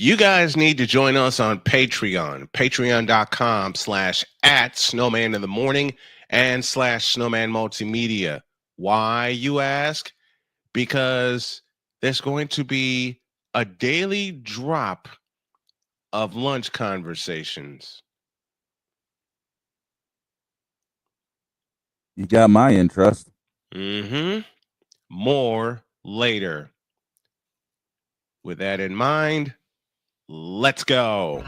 You guys need to join us on Patreon, patreon.com/@snowman in the morning and /snowman multimedia. Why, you ask? Because there's going to be a daily drop of lunch conversations. You got my interest. More later. With that in mind, let's go.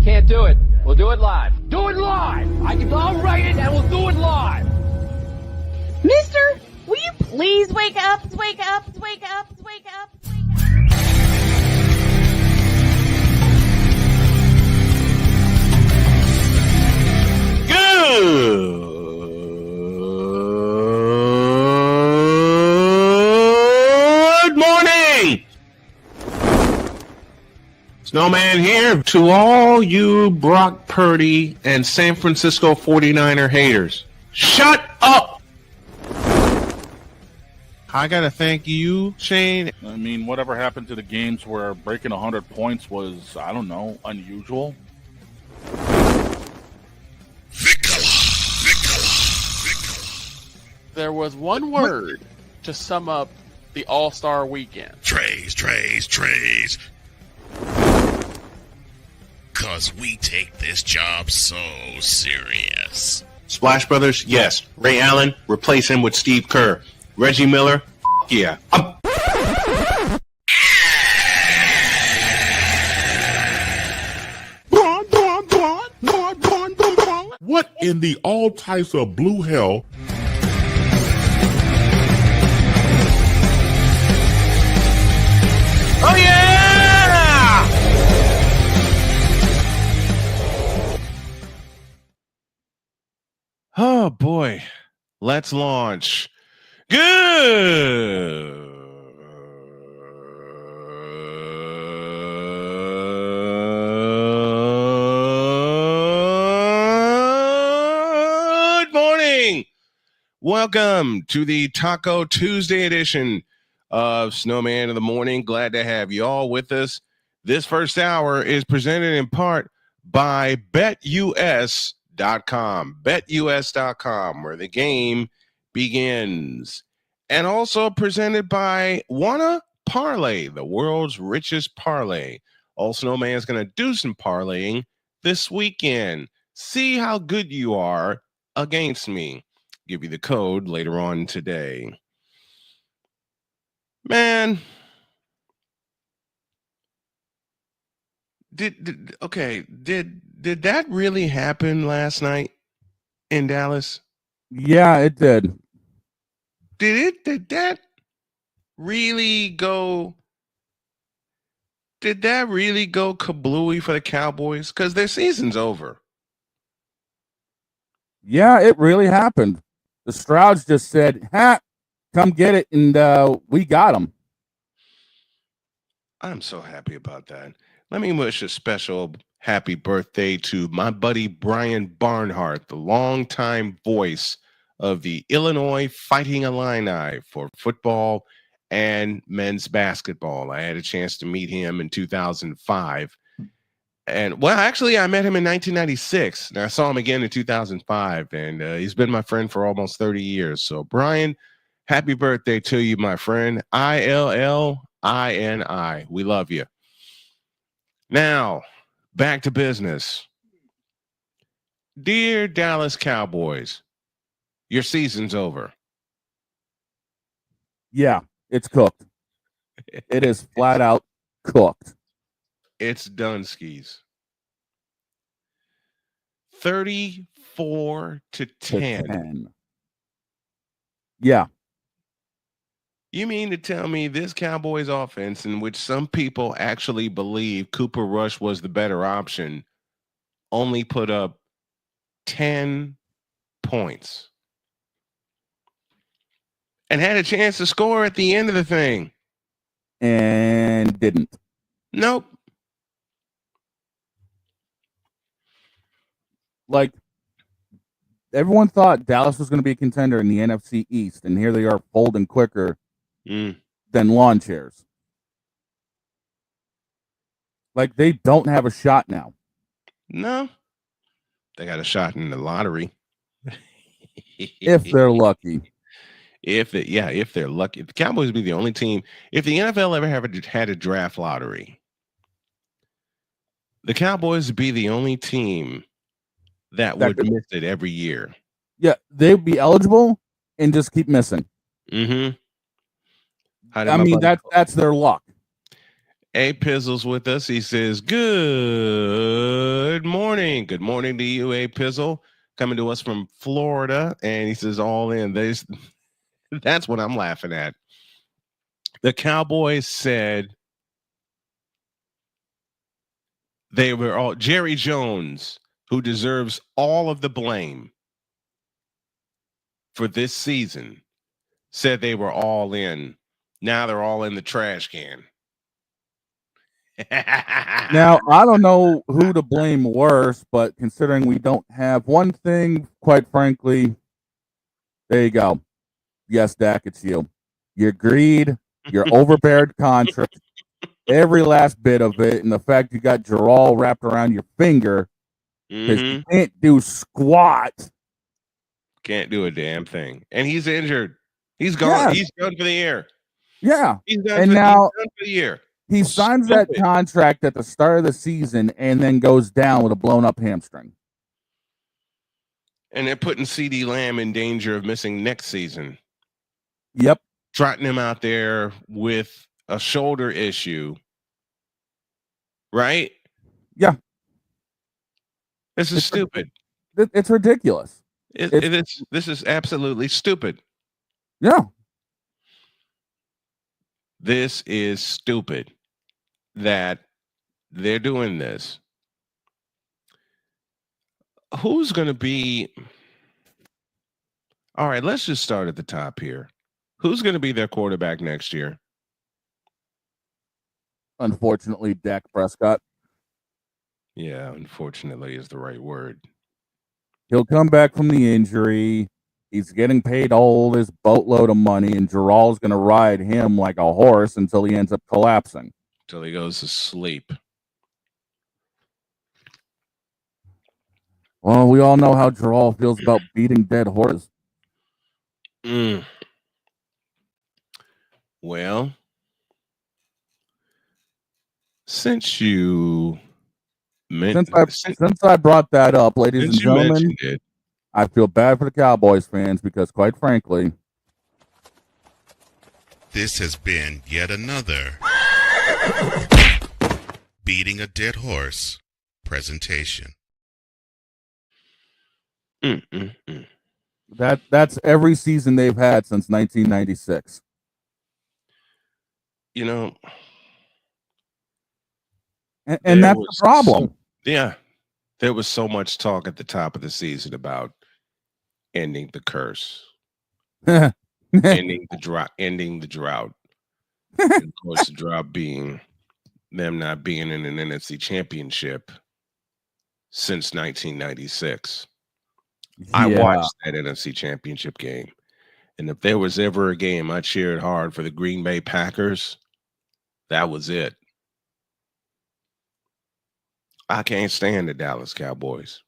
Can't do it. We'll do it live. Do it live! I'll write it and we'll do it live! Mister, will you please wake up, wake up, wake up, wake up, wake up? Good morning! Snowman here to all you Brock Purdy and San Francisco 49er haters. Shut up! I gotta thank you, Shane. I mean, whatever happened to the games where breaking 100 points was, I don't know, unusual? There was one word to sum up the All-Star weekend. Trays. Cause we take this job so serious. Splash Brothers, yes. Ray Allen, replace him with Steve Kerr. Reggie Miller, yeah. What in the all types of blue hell? Oh yeah! Oh boy. Let's launch. Good morning. Welcome to the Taco Tuesday edition of Snowman in the Morning. Glad to have you all with us. This first hour is presented in part by BetUS.com. BetUS.com, where the game begins. And also presented by Wanna Parlay, the world's richest parlay. All Snowman's going to do some parlaying this weekend. See how good you are against me. Give you the code later on today. Man, did that really happen last night in Dallas? Yeah, it did. Did that really go kablooey for the Cowboys? Because their season's over. Yeah, it really happened. The Strouds just said, come get it, and we got them. I'm so happy about that. Let me wish a special happy birthday to my buddy Brian Barnhart, the longtime voice of the Illinois Fighting Illini for football and men's basketball. I had a chance to meet him in 2005. And, well, actually, I met him in 1996, and I saw him again in 2005, and he's been my friend for almost 30 years. So, Brian, happy birthday to you, my friend. ILLINI. We love you. Now, back to business. Dear Dallas Cowboys, your season's over. Yeah, it's cooked. It is flat out cooked. It's done, skis. 34 to 10. Yeah. You mean to tell me this Cowboys offense, in which some people actually believe Cooper Rush was the better option, only put up 10 points and had a chance to score at the end of the thing? And didn't. Nope. Like, everyone thought Dallas was going to be a contender in the NFC East, and here they are folding quicker than lawn chairs. Like, they don't have a shot now. No. They got a shot in the lottery. If they're lucky. If they're lucky. The Cowboys would be the only team. If the NFL ever had a draft lottery, the Cowboys would be the only team that would miss it every year. Yeah, they'd be eligible and just keep missing. Mm-hmm. I mean, that's their luck. A Pizzle's with us. He says, good morning. Good morning to you, A Pizzle. Coming to us from Florida. And he says, all in. That's what I'm laughing at. The Cowboys said they were all Jerry Jones, who deserves all of the blame for this season, said they were all in. Now they're all in the trash can. Now, I don't know who to blame worse, but considering we don't have one thing, quite frankly, there you go. Yes, Dak, it's you. Your greed, your overbeared contract, every last bit of it, and the fact you got Jarrell wrapped around your finger because you can't do squat. Can't do a damn thing. And he's injured. He's gone. Yeah. He's done for the year. Yeah. He's done for the year. He signs that contract at the start of the season and then goes down with a blown up hamstring. And they're putting CeeDee Lamb in danger of missing next season. Yep. Trotting him out there with a shoulder issue. Right? Yeah. This is stupid. It's ridiculous. This is absolutely stupid. Yeah. This is stupid that they're doing this. Who's going to be... All right, let's just start at the top here. Who's going to be their quarterback next year? Unfortunately, Dak Prescott. Yeah, unfortunately is the right word. He'll come back from the injury. He's getting paid all this boatload of money, and Jarrell's going to ride him like a horse until he ends up collapsing. Until he goes to sleep. Well, we all know how Jarrell feels about beating dead horses. Well, since you since I brought that up, ladies and gentlemen, I feel bad for the Cowboys fans because, quite frankly, this has been yet another Beating a Dead Horse presentation. That's every season they've had since 1996. You know, and that's the problem. There was so much talk at the top of the season about ending the curse, ending the drought. And of course, the drought being them not being in an NFC championship since 1996. Yeah. I watched that NFC championship game. And if there was ever a game I cheered hard for the Green Bay Packers, that was it. I can't stand the Dallas Cowboys,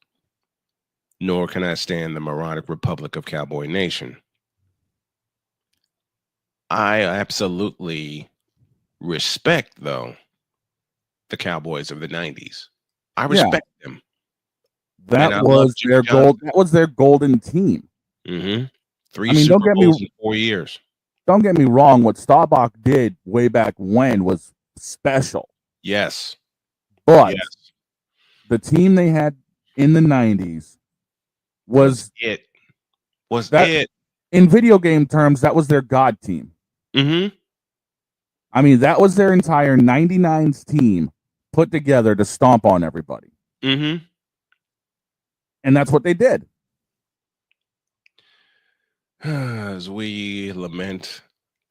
nor can I stand the moronic Republic of Cowboy Nation. I absolutely respect, though, the Cowboys of the 90s. I respect them. That was their gold. That was their golden team. Mm-hmm. 3 Super Bowls in 4 years. Don't get me wrong. What Staubach did way back when was special. Yes. But the team they had in the 90s was it. In video game terms, that was their God team. Mm-hmm. I mean, that was their entire 99's team put together to stomp on everybody. Mm-hmm. And that's what they did. As we lament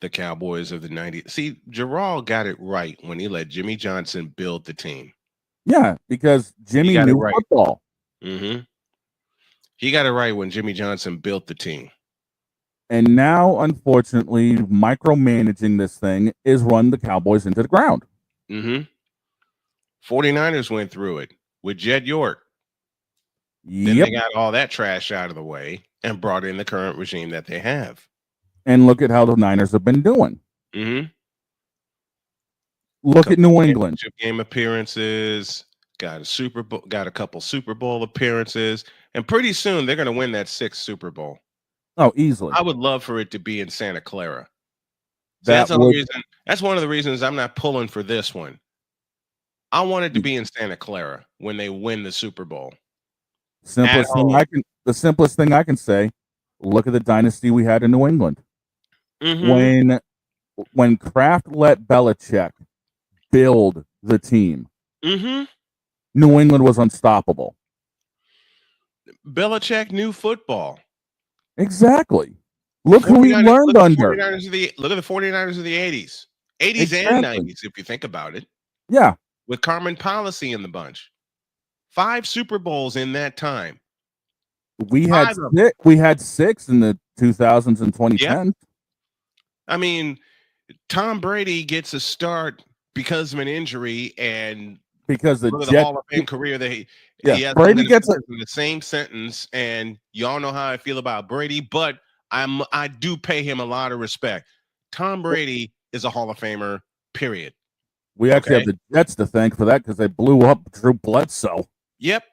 the Cowboys of the 90s. See, Gerald got it right when he let Jimmy Johnson build the team. Yeah, because Jimmy knew football. Mm-hmm. He got it right when Jimmy Johnson built the team. And now, unfortunately, micromanaging this thing is run the Cowboys into the ground. Mm-hmm. 49ers went through it with Jed York. Then they got all that trash out of the way and brought in the current regime that they have. And look at how the Niners have been doing. Mm-hmm. Look at New England. Game appearances, got a couple Super Bowl appearances, and pretty soon they're going to win that 6th Super Bowl. Oh, easily. I would love for it to be in Santa Clara. So that's one of the reasons I'm not pulling for this one. I want it to be in Santa Clara when they win the Super Bowl. The simplest thing I can say, look at the dynasty we had in New England. Mm-hmm. When Kraft let Belichick build the team, mm-hmm. New England was unstoppable. Belichick knew football. Exactly. Look who he learned under. Look at the 49ers of the 80s. 80s and 90s, if you think about it. Yeah. With Carmen Policy in the bunch. 5 Super Bowls in that time. We had 6 in the 2000s and 2010s. Yeah. I mean, Tom Brady gets a start because of an injury and because the Hall of Fame career that he has Brady gets in the same sentence, and y'all know how I feel about Brady, but I do pay him a lot of respect. Tom Brady is a Hall of Famer, period. We actually have the Jets to thank for that because they blew up Drew Bledsoe. Yep.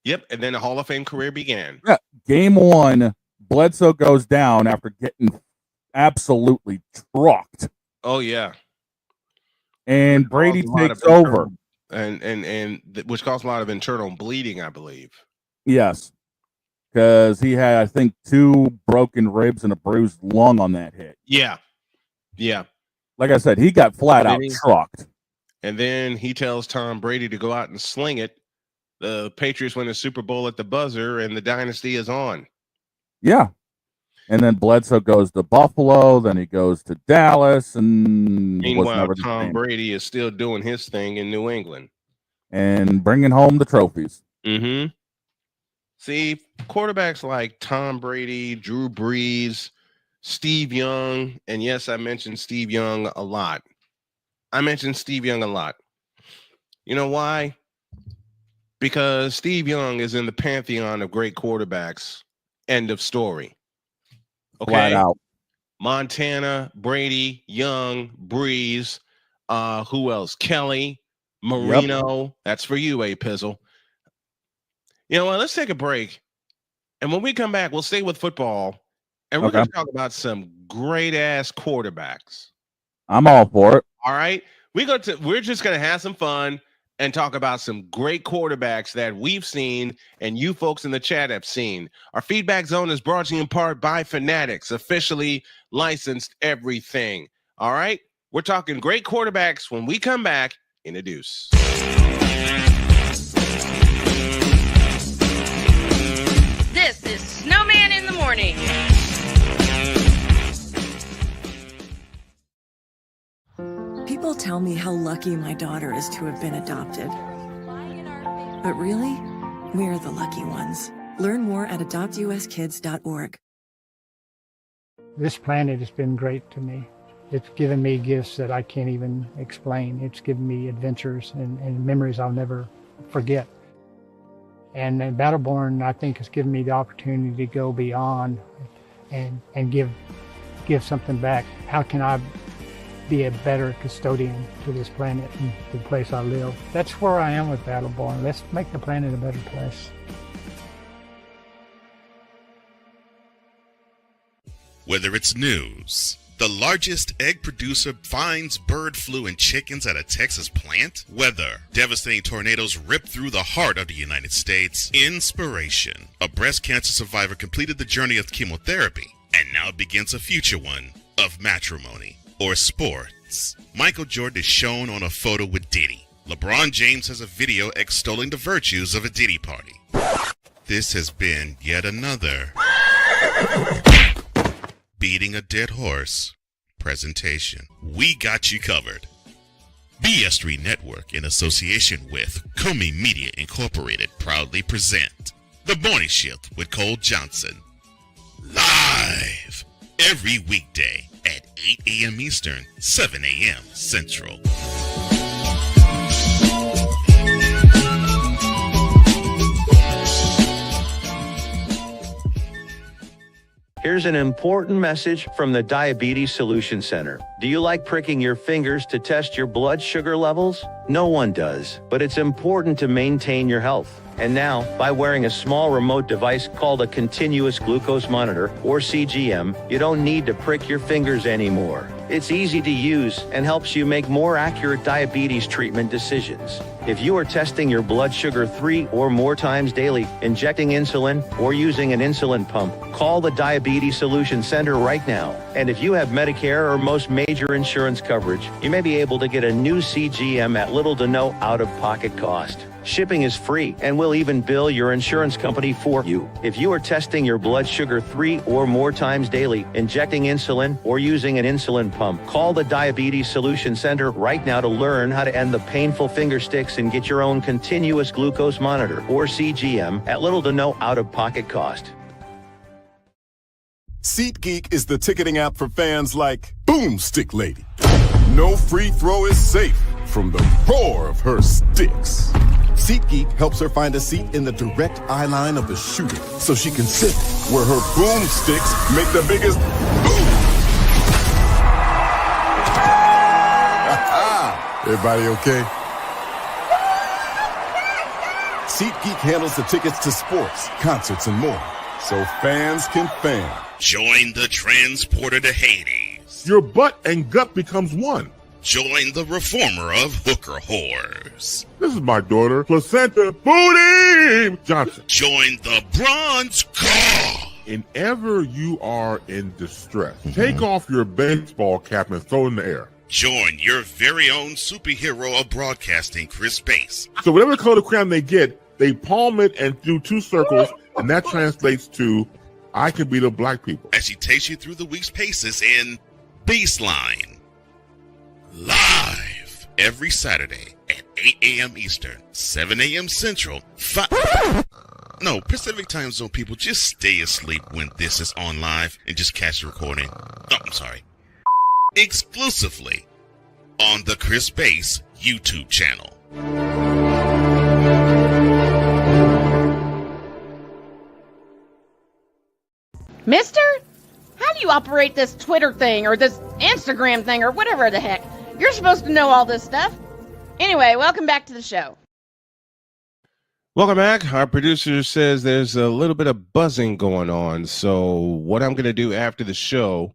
And then the Hall of Fame career began. Yeah. Game 1, Bledsoe goes down after getting absolutely trucked. Oh yeah. And Brady takes over. And which caused a lot of internal bleeding, I believe. Yes. Because he had, I think, 2 broken ribs and a bruised lung on that hit. Yeah. Like I said, he got flat out trucked. And then he tells Tom Brady to go out and sling it. The Patriots win the Super Bowl at the buzzer, and the dynasty is on. Yeah. And then Bledsoe goes to Buffalo. Then he goes to Dallas. And meanwhile, Tom Brady is still doing his thing in New England. And bringing home the trophies. Mm-hmm. See, quarterbacks like Tom Brady, Drew Brees, Steve Young, and yes, I mentioned Steve Young a lot. You know why? Because Steve Young is in the pantheon of great quarterbacks. End of story. Okay. Flat out. Montana, Brady, Young, Breeze, who else? Kelly, Marino. Yep. That's for you, Pizzle. You know what? Let's take a break. And when we come back, we'll stay with football. And we're going to talk about some great ass quarterbacks. I'm all for it. All right. We're just going to have some fun and talk about some great quarterbacks that we've seen and you folks in the chat have seen. Our feedback zone is brought to you in part by Fanatics, officially licensed everything. All right. We're talking great quarterbacks when we come back in a deuce. This is Snowman in the Morning. People tell me how lucky my daughter is to have been adopted. But really, we're the lucky ones. Learn more at adoptuskids.org. This planet has been great to me. It's given me gifts that I can't even explain. It's given me adventures and memories I'll never forget. And Battleborn, I think, has given me the opportunity to go beyond and give something back. How can I be a better custodian to this planet and the place I live. That's where I am with Battleborn. Let's make the planet a better place. Whether it's news, the largest egg producer finds bird flu in chickens at a Texas plant, weather, devastating tornadoes rip through the heart of the United States, inspiration, a breast cancer survivor completed the journey of chemotherapy, and now begins a future one of matrimony or sports. Michael Jordan is shown on a photo with Diddy. LeBron James has a video extolling the virtues of a Diddy party. This has been yet another beating a dead horse presentation. We got you covered. BS3 Network, in association with Comey Media Incorporated, proudly present The Morning Shift with Cole Johnson. Live every weekday at 8 a.m. Eastern, 7 a.m. Central. Here's an important message from the Diabetes Solution Center. Do you like pricking your fingers to test your blood sugar levels? No one does, but it's important to maintain your health. And now, by wearing a small remote device called a continuous glucose monitor, or CGM, you don't need to prick your fingers anymore. It's easy to use and helps you make more accurate diabetes treatment decisions. If you are testing your blood sugar 3 or more times daily, injecting insulin, or using an insulin pump, call the Diabetes Solution Center right now. And if you have Medicare or most major insurance coverage, you may be able to get a new CGM at little to no out-of-pocket cost. Shipping is free, and we'll even bill your insurance company for you. If you are testing your blood sugar 3 or more times daily, injecting insulin, or using an insulin pump, call the Diabetes Solution Center right now to learn how to end the painful finger sticks and get your own continuous glucose monitor, or CGM, at little to no out-of-pocket cost. SeatGeek is the ticketing app for fans like Boomstick Lady. No free throw is safe from the roar of her sticks. SeatGeek helps her find a seat in the direct eye line of the shooter so she can sit where her boomsticks make the biggest boom. Everybody okay? SeatGeek handles the tickets to sports, concerts, and more, so fans can fan. Join the transporter to Hades. Your butt and gut becomes one. Join the reformer of hooker whores. This is my daughter, Placenta Booty Johnson. Join the bronze car. Whenever you are in distress, take off your baseball cap and throw it in the air. Join your very own superhero of broadcasting, Chris Bass. So whatever color crayon they get, they palm it and do 2 circles, and that translates to, I can be the black people. As she takes you through the week's paces in Baseline. Live every Saturday at 8 a.m. Eastern, 7 a.m. Central, Pacific Time Zone people, just stay asleep when this is on live and just catch the recording. Oh, I'm sorry. Exclusively on the Chris Bass YouTube channel. Mister, how do you operate this Twitter thing or this Instagram thing or whatever the heck? You're supposed to know all this stuff. Anyway, welcome back to the show. Welcome back. Our producer says there's a little bit of buzzing going on. So what I'm going to do after the show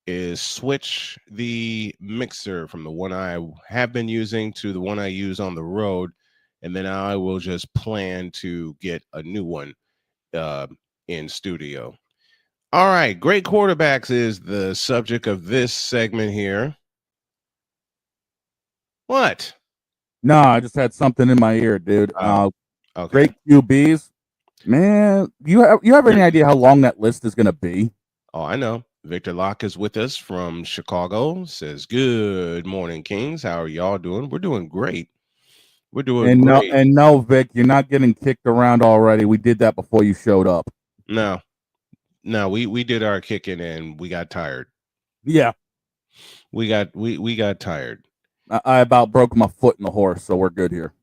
is switch the mixer from the one I have been using to the one I use on the road. And then I will just plan to get a new one in studio. All right. Great quarterbacks is the subject of this segment here. What? No, I just had something in my ear, dude. Okay. Great QBs. Man, you have any idea how long that list is going to be? Oh, I know. Victor Locke is with us from Chicago. Says, good morning, Kings. How are y'all doing? We're doing great. We're doing great. No, Vic, you're not getting kicked around already. We did that before you showed up. No, we did our kicking and we got tired. Yeah. We got tired. I about broke my foot in the horse, so we're good here.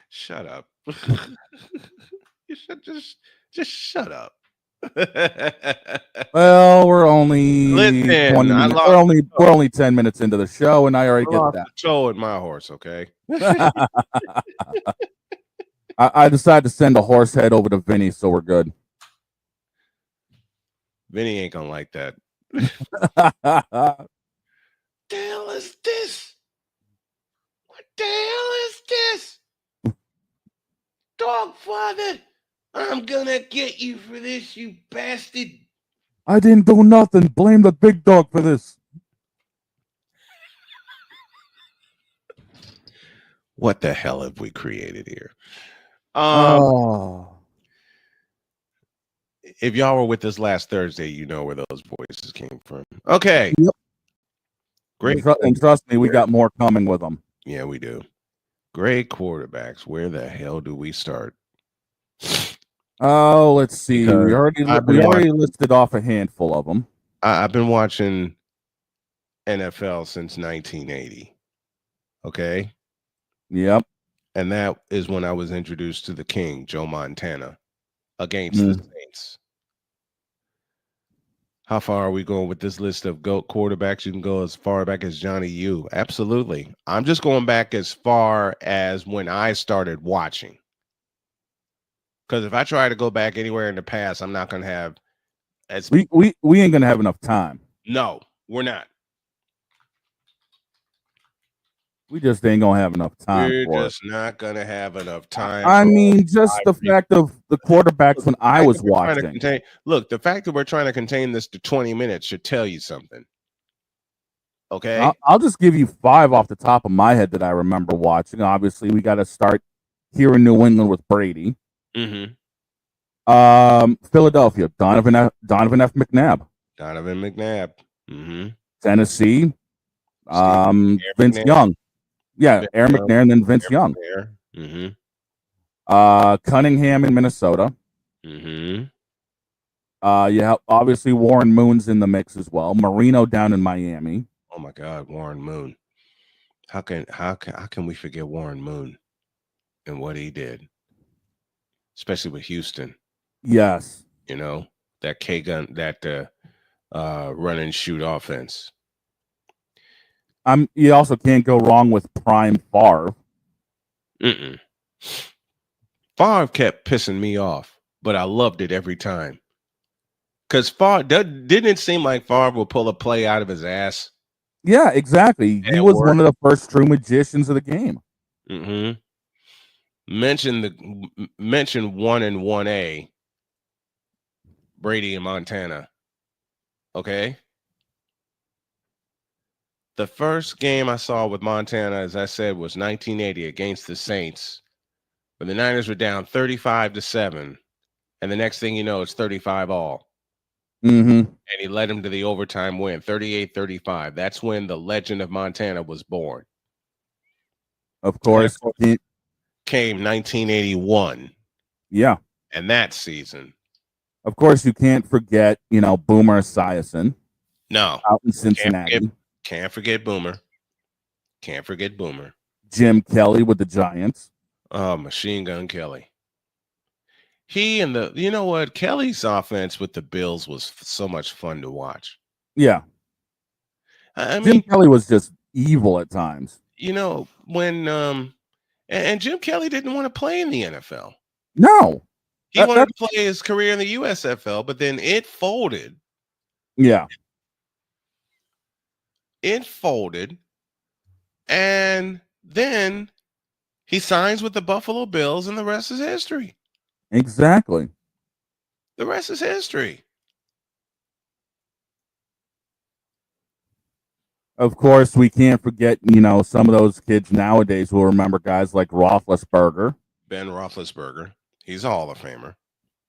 Shut up. You should just shut up. Well, we're only Listen, 20 I minutes. lost We're only 10 minutes into the show, and I already get lost that. the toe in my horse, okay? I decided to send a horse head over to Vinny, so we're good. Vinny ain't gonna like that. The hell is this? What the hell is this? Dog father, I'm gonna get you for this, you bastard. I didn't do nothing. Blame the big dog for this. What the hell have we created here? If y'all were with us last Thursday, you know where those voices came from. Okay. Yep. Great. And trust me, we got more coming with them. Yeah, we do. Great quarterbacks. Where the hell do we start? Oh, let's see. Because We already listed off a handful of them. I've been watching NFL since 1980. Okay. Yep. And that is when I was introduced to the King, Joe Montana, against the Saints. How far are we going with this list of GOAT quarterbacks? You can go as far back as Johnny U. Absolutely. I'm just going back as far as when I started watching. Because if I try to go back anywhere in the past, I'm not going to have as we ain't gonna have enough time. No, we're not. We just ain't gonna have enough time. We're for just not going to have enough time. I mean, just the fact of the quarterbacks when I was watching. Look, the fact that we're trying to contain this to 20 minutes should tell you something. Okay. I'll just give you 5 off the top of my head that I remember watching. Obviously, we got to start here in New England with Brady. Mm-hmm. Philadelphia, Donovan F. McNabb. Donovan McNabb. Mm-hmm. Tennessee, Vince Young. Yeah, Aaron McNair and then Vince Young. Mm-hmm. Cunningham in Minnesota. Mm-hmm. Yeah, obviously Warren Moon's in the mix as well. Marino down in Miami. Oh my God, Warren Moon. How can we forget Warren Moon and what he did? Especially with Houston. Yes. You know, that K-gun, that run and shoot offense. You also can't go wrong with prime Favre. Mm-mm. Favre kept pissing me off, but I loved it every time. Because Favre, didn't it seem like Favre would pull a play out of his ass? Yeah, exactly. He was one of the first true magicians of the game. Mm-hmm. Mention 1 and 1A, Brady and Montana. Okay. The first game I saw with Montana, as I said, was 1980 against the Saints, when the Niners were down 35-7, and the next thing you know, it's 35-all. Mm-hmm. And he led him to the overtime win, 38-35. That's when the legend of Montana was born. Of course. Came 1981. Yeah. And that season. Of course, you can't forget, Boomer Esiason. No. Out in Cincinnati. Can't forget Boomer. Can't forget Boomer. Jim Kelly with the Giants. Oh, Machine Gun Kelly. He and Kelly's offense with the Bills was so much fun to watch. Yeah. I mean, Jim Kelly was just evil at times. When and Jim Kelly didn't want to play in the NFL. No. He wanted to play his career in the USFL, but then it folded. Yeah. It folded. And then he signs with the Buffalo Bills, and the rest is history. Exactly. The rest is history. Of course, we can't forget, some of those kids nowadays will remember guys like Roethlisberger. Ben Roethlisberger. He's a Hall of Famer.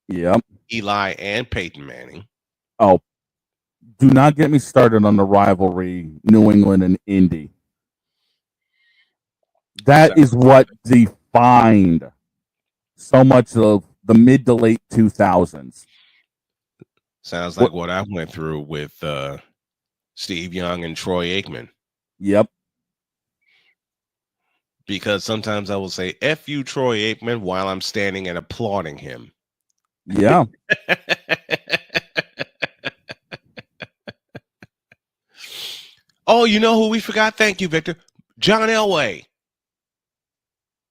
Yep. Eli and Peyton Manning. Oh, do not get me started on the rivalry, New England and Indy. That is what defined so much of the mid to late 2000s. Sounds like what I went through with Steve Young and Troy Aikman. Yep. Because sometimes I will say, F you, Troy Aikman, while I'm standing and applauding him. Yeah. Oh, you know who we forgot? Thank you, Victor. John Elway.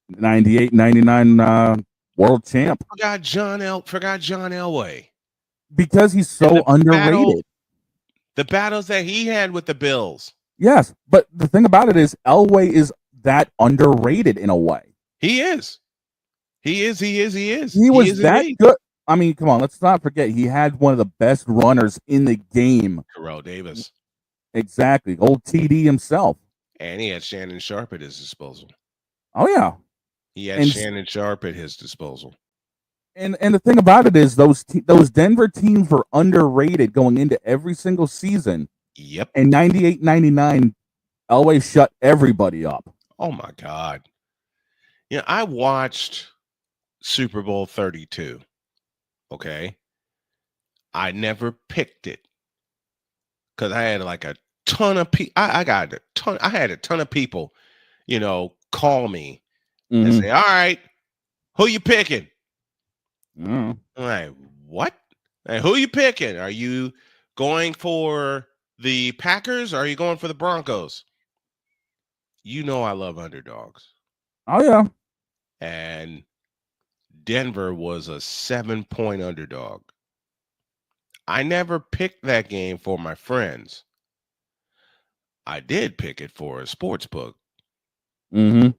98, 99 world champ. Forgot John Elway. Because he's so underrated. The battles that he had with the Bills. Yes, but the thing about it is Elway is that underrated in a way. He is. He was that indeed. good. I mean, come on, let's not forget he had one of the best runners in the game. Terrell Davis. Exactly. Old TD himself. And he had Shannon Sharp at his disposal. Oh, yeah. He had Shannon Sharp at his disposal. And the thing about it is those Denver teams were underrated going into every single season. Yep. And 98, 99, Elway shut everybody up. Oh, my God. Yeah, I watched Super Bowl 32. Okay. I never picked it because I had like a ton of people. I had a ton of people, call me and say, all right, who you picking? I'm like, what? Like, who you picking? Are you going for the Packers or are you going for the Broncos? You know I love underdogs. Oh, yeah. And Denver was a 7-point underdog. I never picked that game for my friends. I did pick it for a sports book. Mm-hmm.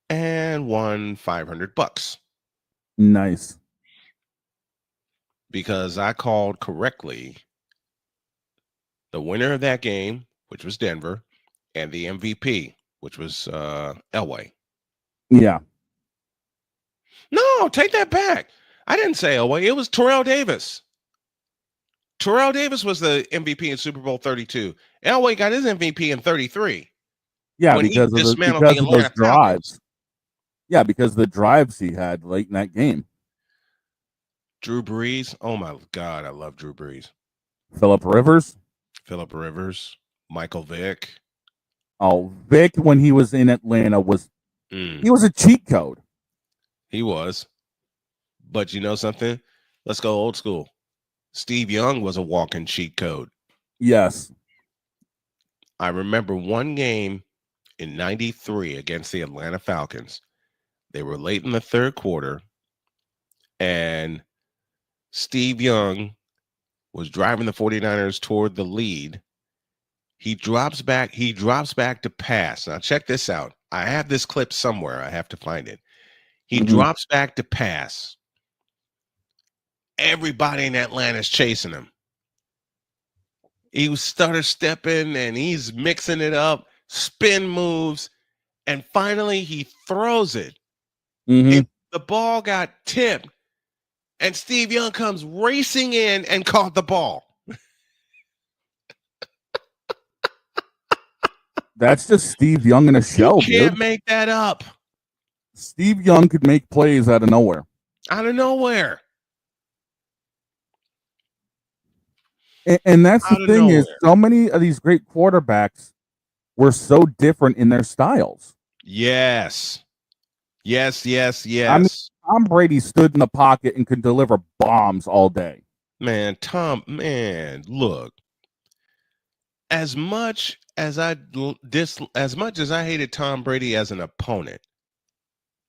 And won $500. Nice. Because I called correctly the winner of that game, which was Denver, and the MVP, which was Elway. Yeah. No, take that back. I didn't say Elway. It was Terrell Davis. Terrell Davis was the MVP in Super Bowl 32. Elway got his MVP in 33. Yeah, when because he of dismantled the those Atlanta Falcons. drives. Yeah, because the drives he had late in that game. Drew Brees. Oh, my God. I love Drew Brees. Phillip Rivers. Michael Vick. Oh, Vick, when he was in Atlanta, he was a cheat code. He was. But you know something? Let's go old school. Steve Young was a walking cheat code. Yes. I remember one game in 93 against the Atlanta Falcons. They were late in the third quarter, and Steve Young was driving the 49ers toward the lead. He drops back to pass. Now check this out. I have this clip somewhere. I have to find it. He drops back to pass. Everybody in Atlanta is chasing him. He was stutter stepping and he's mixing it up, spin moves, and finally he throws it. Mm-hmm. The ball got tipped, and Steve Young comes racing in and caught the ball. That's just Steve Young in a shell, You can't dude. make that up. Steve Young could make plays out of nowhere. Out of nowhere. And that's the thing is, so many of these great quarterbacks were so different in their styles. Yes. Yes. I mean, Tom Brady stood in the pocket and could deliver bombs all day. Man, look. As much as I hated Tom Brady as an opponent,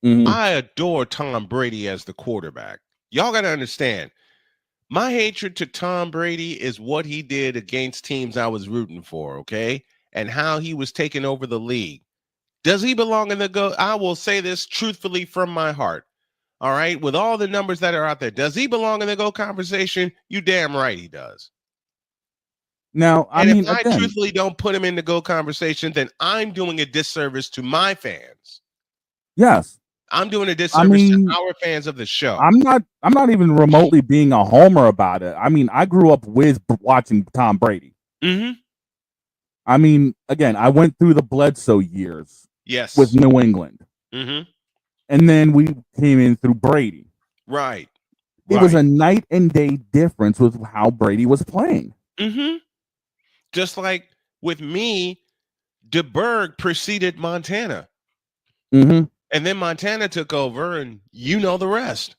I adore Tom Brady as the quarterback. Y'all got to understand. My hatred to Tom Brady is what he did against teams I was rooting for, okay? And how he was taking over the league. Does he belong in the GOAT? I will say this truthfully from my heart. All right? With all the numbers that are out there, does he belong in the GOAT conversation? You damn right he does. Now, if I truthfully don't put him in the GOAT conversation, then I'm doing a disservice to my fans. Yes. I'm doing a disservice to our fans of the show. I'm not even remotely being a homer about it. I mean, I grew up with watching Tom Brady. Mm-hmm. I mean, again, I went through the Bledsoe years. Yes. With New England. Mm-hmm. And then we came in through Brady. Right. It was a night and day difference with how Brady was playing. Mm-hmm. Just like with me, DeBerg preceded Montana. Mm-hmm. And then Montana took over, and you know the rest.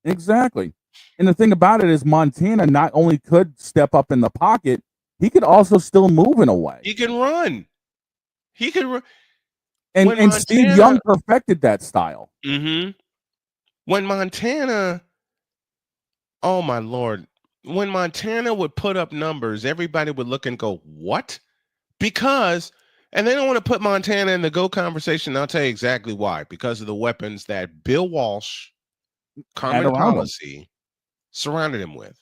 Exactly. And the thing about it is Montana not only could step up in the pocket, he could also still move in a way. He can run. He can run. And Steve Young perfected that style. Mm-hmm. When Montana, oh my Lord, when Montana would put up numbers, everybody would look and go, what? Because, and they don't want to put Montana in the GOAT conversation. I'll tell you exactly why. Because of the weapons that Bill Walsh, Carmen Policy surrounded him with.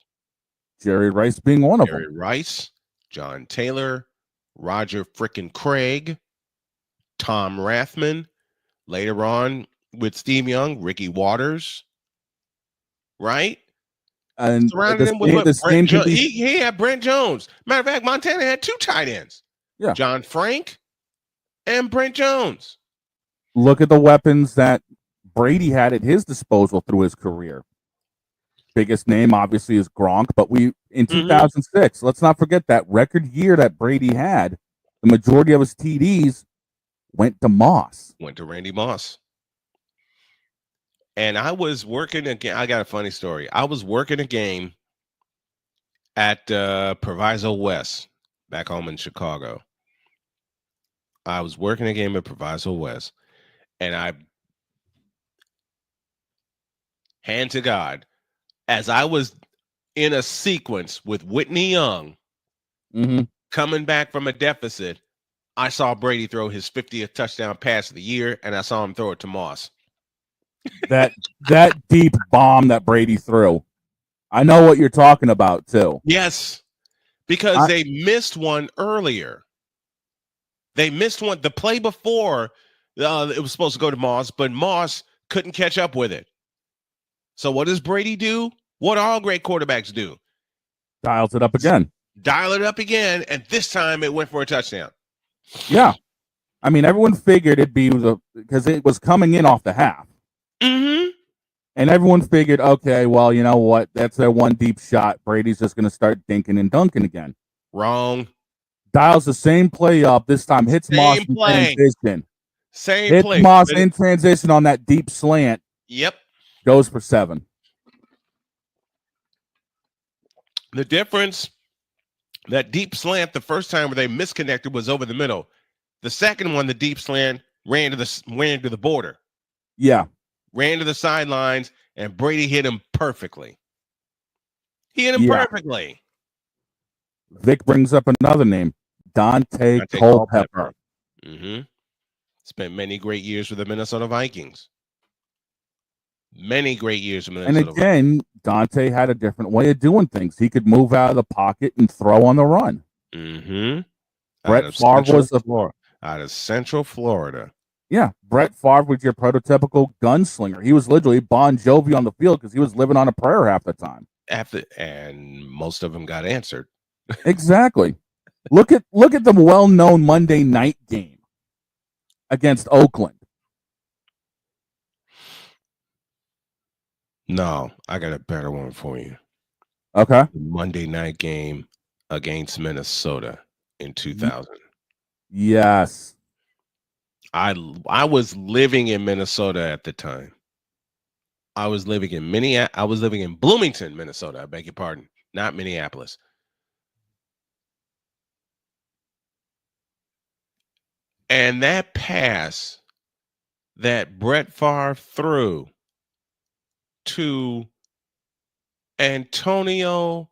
Jerry Rice being one of them. Jerry Rice, John Taylor, Roger frickin' Craig, Tom Rathman, later on with Steve Young, Ricky Waters, right? And surrounded him with Brent Jones. He had Brent Jones. Matter of fact, Montana had 2 tight ends. Yeah. John Frank and Brent Jones. Look at the weapons that Brady had at his disposal through his career. Biggest name, obviously, is Gronk, but in 2006, let's not forget that record year that Brady had, the majority of his TDs went to Moss. Went to Randy Moss. And I was working again. I got a funny story. I was working a game at Proviso West, back home in Chicago. I was working a game at Proviso West, and I, hand to God, as I was in a sequence with Whitney Young coming back from a deficit, I saw Brady throw his 50th touchdown pass of the year, and I saw him throw it to Moss. That deep bomb that Brady threw. I know what you're talking about, too. Yes, because they missed one earlier. They missed one. The play before, it was supposed to go to Moss, but Moss couldn't catch up with it. So what does Brady do? What all great quarterbacks do? Dials it up again. Dial it up again, and this time it went for a touchdown. Yeah. I mean, everyone figured it'd be because it was coming in off the half. Mm-hmm. And everyone figured, okay, well, you know what? That's their one deep shot. Brady's just going to start dinking and dunking again. Wrong. Dials the same play up. This time hits Moss in transition. Same play. Moss in transition on that deep slant. Yep. Goes for 7. The difference, that deep slant the first time where they misconnected was over the middle. The second one, the deep slant, ran to the border. Yeah. Ran to the sidelines, and Brady hit him perfectly. He hit him perfectly. Vic brings up another name, Dante Culpepper. Mm-hmm. Spent many great years with the Minnesota Vikings. Many great years with Minnesota Vikings. And again, Dante had a different way of doing things. He could move out of the pocket and throw on the run. Mm-hmm. Brett Favre was out of Central Florida. Yeah, Brett Favre was your prototypical gunslinger. He was literally Bon Jovi on the field because he was living on a prayer half the time. And most of them got answered. Exactly. Look at the well-known Monday night game against Oakland. No, I got a better one for you. Okay. The Monday night game against Minnesota in 2000. Yes. I was living in Minnesota at the time. I was living in Bloomington, Minnesota. I beg your pardon, not Minneapolis. And that pass that Brett Favre threw to Antonio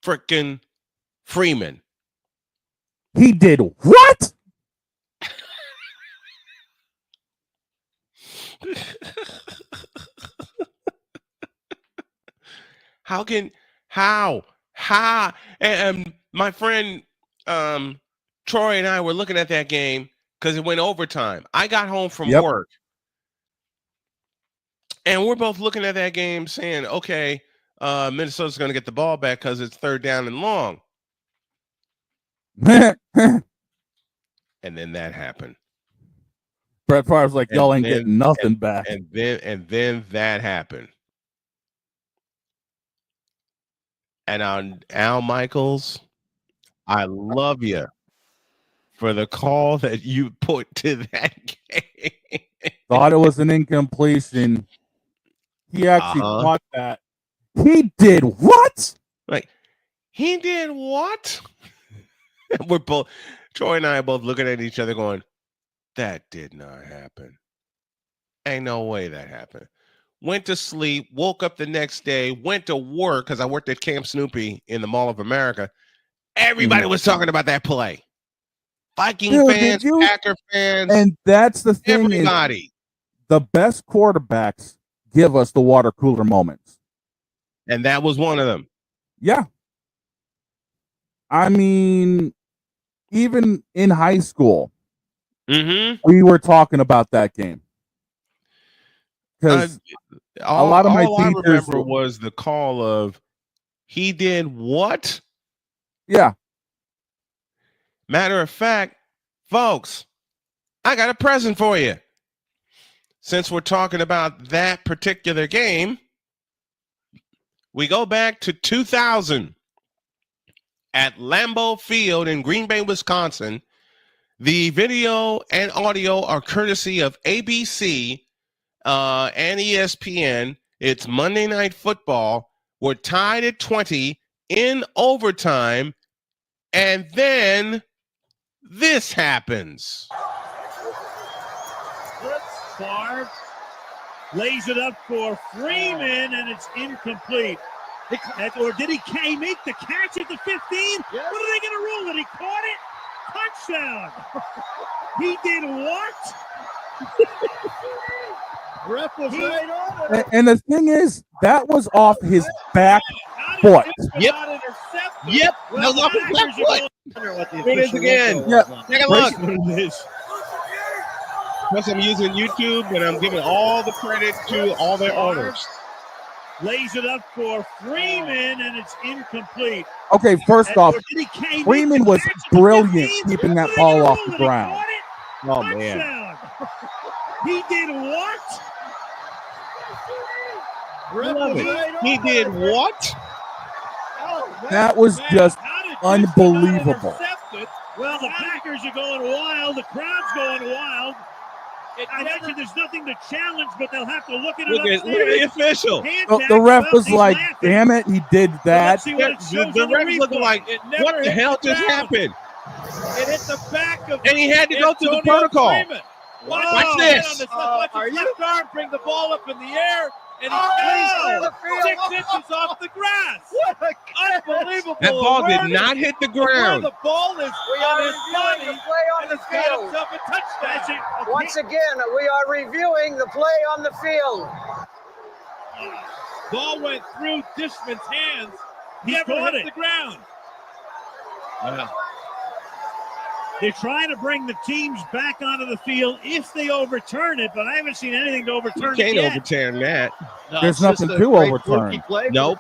frickin' Freeman. He did what? How? And my friend Troy and I were looking at that game because it went overtime. I got home from work, and we're both looking at that game saying, okay, Minnesota's going to get the ball back because it's 3rd down and long. And then that happened. Brett Favre's like, y'all ain't getting nothing back. And then that happened. And on Al Michaels, I love you for the call that you put to that game. Thought it was an incompletion. He actually caught that. He did what? Like, he did what? We're both, Troy and I are both looking at each other going, that did not happen. Ain't no way that happened. Went to sleep, woke up the next day, went to work because I worked at Camp Snoopy in the Mall of America. Everybody was talking about that play. Viking fans, Packer fans, and that's the thing. Everybody. The best quarterbacks give us the water cooler moments. And that was one of them. Yeah. I mean, even in high school, we were talking about that game. Because a lot of my all I teachers remember was the call of, he did what? Yeah. Matter of fact, folks, I got a present for you. Since we're talking about that particular game, we go back to 2000 at Lambeau Field in Green Bay, Wisconsin. The video and audio are courtesy of ABC and ESPN. It's Monday Night Football. We're tied at 20 in overtime, and then this happens. Favre lays it up for Freeman, and it's incomplete. Or did he make the catch at the 15? Yes. What are they going to rule it? He caught it? Touchdown. He did what? Ref was right on it. And the thing is, that was off his back foot. Yep. Yep. Well, that was off his left foot. Here it is again. Yeah. Take a look. Plus, I'm using YouTube, and I'm giving all the credit to all their owners. Lays it up for Freeman, and it's incomplete. Okay, first off, Freeman was brilliant keeping that ball off the ground. Oh, man. He did what? He did what? That was just unbelievable. Well, the Packers are going wild. The crowd's going wild. I mentioned there's nothing to challenge, but they'll have to look at it. Look at the official. The ref was like, damn it, he did that. The ref's looking like, what the hell just happened? It hit the back of And he had to go through the protocol. Watch this. Are you left arm bring the ball up in the air, and he plays 6 inches off the grass. Unbelievable. That ball did not hit the ground. The ball is on his body, and it's got himself a touchdown. Once again, we are reviewing the play on the field. Ball went through Disman's hands. He never hit the ground. They're trying to bring the teams back onto the field if they overturn it, but I haven't seen anything to overturn it yet. Can't overturn that. No, there's nothing to overturn. Nope.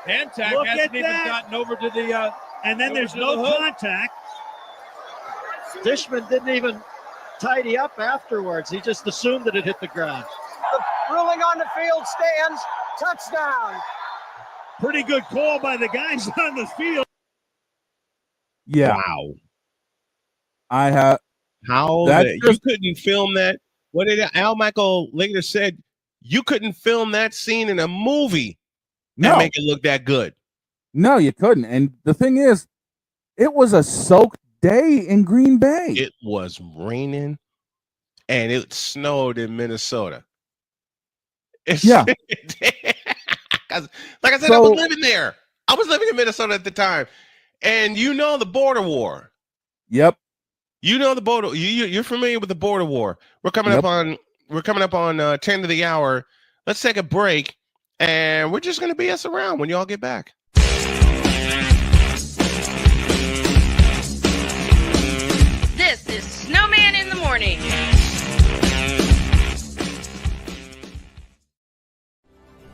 Hand tag hasn't even gotten over to the and then there's no contact. Dishman didn't even tidy up afterwards. He just assumed that it hit the ground. The ruling on the field stands. Touchdown. Pretty good call by the guys on the field. Yeah. Wow. I have. How you couldn't film that? What did Al Michael later said? You couldn't film that scene in a movie and make it look that good. No, you couldn't. And the thing is, it was a soaked day in Green Bay. It was raining and it snowed in Minnesota. Yeah. Like I said, I was living there. I was living in Minnesota at the time. And you know the border war. Yep. You know the border. You're familiar with the border war. We're coming up on 10 to the hour. Let's take a break, and we're just gonna BS around when y'all get back. This is Snowman in the Morning.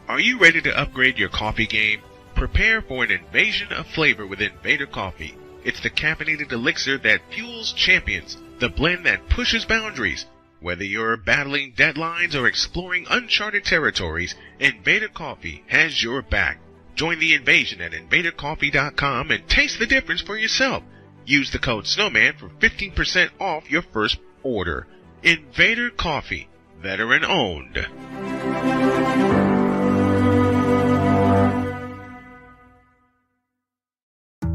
Are you ready to upgrade your coffee game? Prepare for an invasion of flavor with Invader Coffee. It's the caffeinated elixir that fuels champions, the blend that pushes boundaries. Whether you're battling deadlines or exploring uncharted territories, Invader Coffee has your back. Join the invasion at invadercoffee.com and taste the difference for yourself. Use the code SNOWMAN for 15% off your first order. Invader Coffee, veteran owned.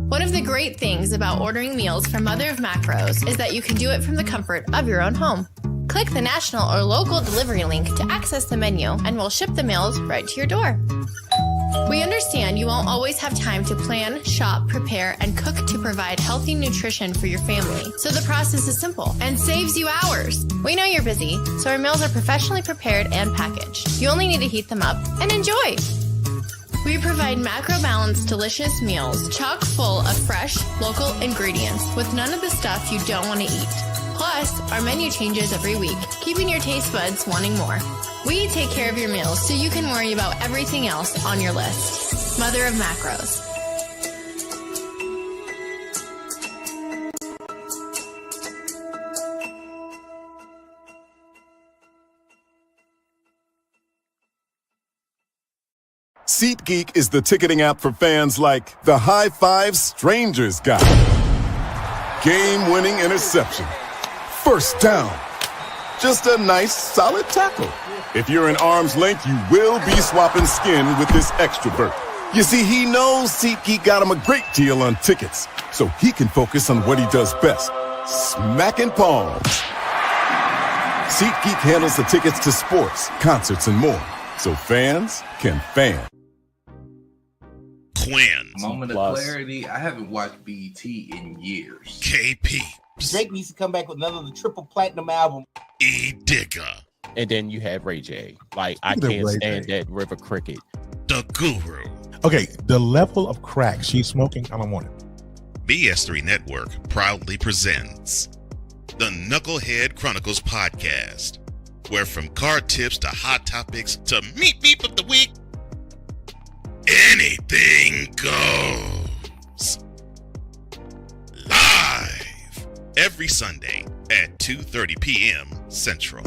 One of the great great things about ordering meals from Mother of Macros is that you can do it from the comfort of your own home. Click the national or local delivery link to access the menu, and we'll ship the meals right to your door. We understand you won't always have time to plan, shop, prepare, and cook to provide healthy nutrition for your family. So the process is simple and saves you hours. We know you're busy, so our meals are professionally prepared and packaged. You only need to heat them up and enjoy. We provide macro-balanced, delicious meals chock full of fresh, local ingredients with none of the stuff you don't want to eat. Plus, our menu changes every week, keeping your taste buds wanting more. We take care of your meals so you can worry about everything else on your list. Mother of Macros. SeatGeek is the ticketing app for fans like the High Five Strangers guy. Game-winning interception. First down. Just a nice, solid tackle. If you're in arm's length, you will be swapping skin with this extrovert. You see, he knows SeatGeek got him a great deal on tickets, so he can focus on what he does best, smacking palms. SeatGeek handles the tickets to sports, concerts, and more, so fans can fan. Quinn. Moment of clarity. I haven't watched BT in years. KP. Drake needs to come back with another triple platinum album. E Digger. And then you have Ray J. Like, I can't stand that River Cricket. The Guru. Okay, the level of crack she's smoking, I don't want it. BS3 Network proudly presents the Knucklehead Chronicles podcast, where from card tips to hot topics to meat beef of the week, anything goes. Live every Sunday at 2:30 p.m. Central.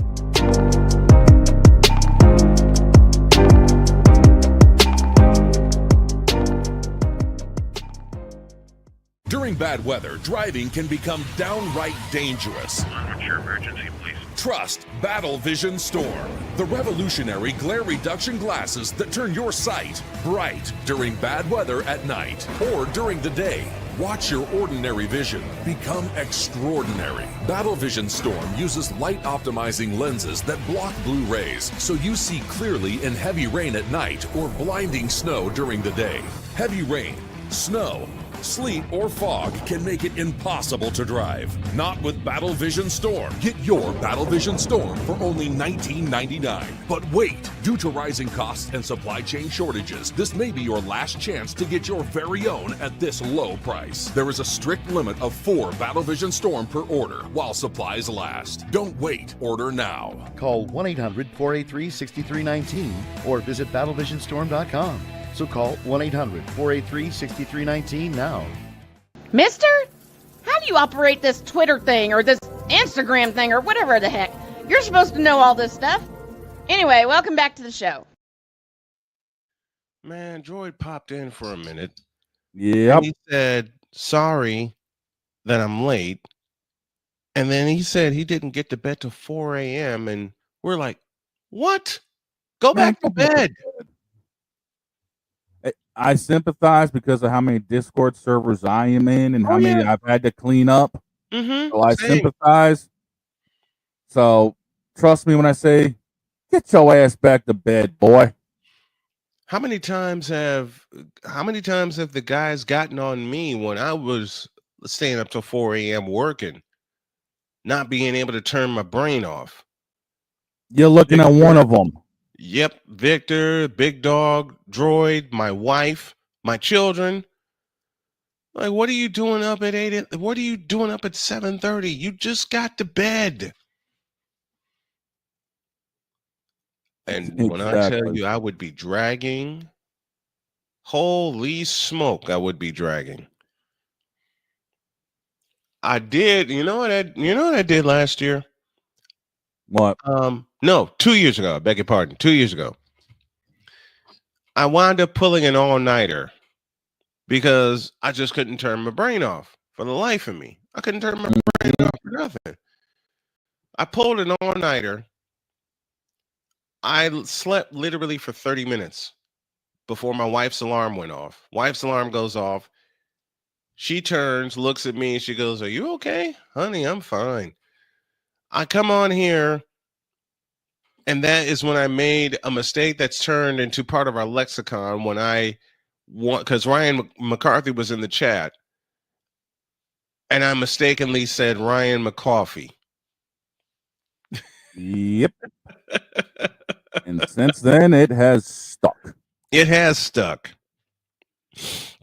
During bad weather, driving can become downright dangerous. What's your emergency, please? Trust Battle Vision Storm, the revolutionary glare reduction glasses that turn your sight bright during bad weather at night or during the day. Watch your ordinary vision become extraordinary. Battle Vision Storm uses light optimizing lenses that block blue rays so you see clearly in heavy rain at night or blinding snow during the day. Heavy rain, snow, sleet, or fog can make it impossible to drive. Not with Battle Vision Storm. Get your Battle Vision Storm for only $19.99. But wait, due to rising costs and supply chain shortages, this may be your last chance to get your very own at this low price. There is a strict limit of 4 Battle Vision Storm per order while supplies last. Don't wait, order now. Call 1-800-483-6319 or visit battlevisionstorm.com. So call 1-800-483-6319 now. Mister? How do you operate this Twitter thing or this Instagram thing or whatever the heck? You're supposed to know all this stuff. Anyway, welcome back to the show. Man, Droid popped in for a minute. Yeah. He said, sorry that I'm late. And then he said he didn't get to bed till 4 a.m. And we're like, what? Go back to bed. I sympathize because of how many Discord servers I am in and how many I've had to clean up. So I sympathize. So trust me when I say, get your ass back to bed, boy. How many times have the guys gotten on me when I was staying up till 4 a.m. working, not being able to turn my brain off? You're looking at one of them. Yep, Victor, Big Dog, Droid, my wife, my children. Like, what are you doing up at 8? What are you doing up at 7:30? You just got to bed. And when I tell you I would be dragging, holy smoke, I would be dragging. I did, you know what I did last year? What? No, 2 years ago. I beg your pardon. 2 years ago. I wound up pulling an all-nighter because I just couldn't turn my brain off for the life of me. I couldn't turn my brain off for nothing. I pulled an all-nighter. I slept literally for 30 minutes before my wife's alarm went off. Wife's alarm goes off. She turns, looks at me, and she goes, "Are you okay? Honey, I'm fine." I come on here, and that is when I made a mistake that's turned into part of our lexicon when I want, because Ryan McCarthy was in the chat, and I mistakenly said Ryan McCoffee. Yep. And since then, it has stuck. It has stuck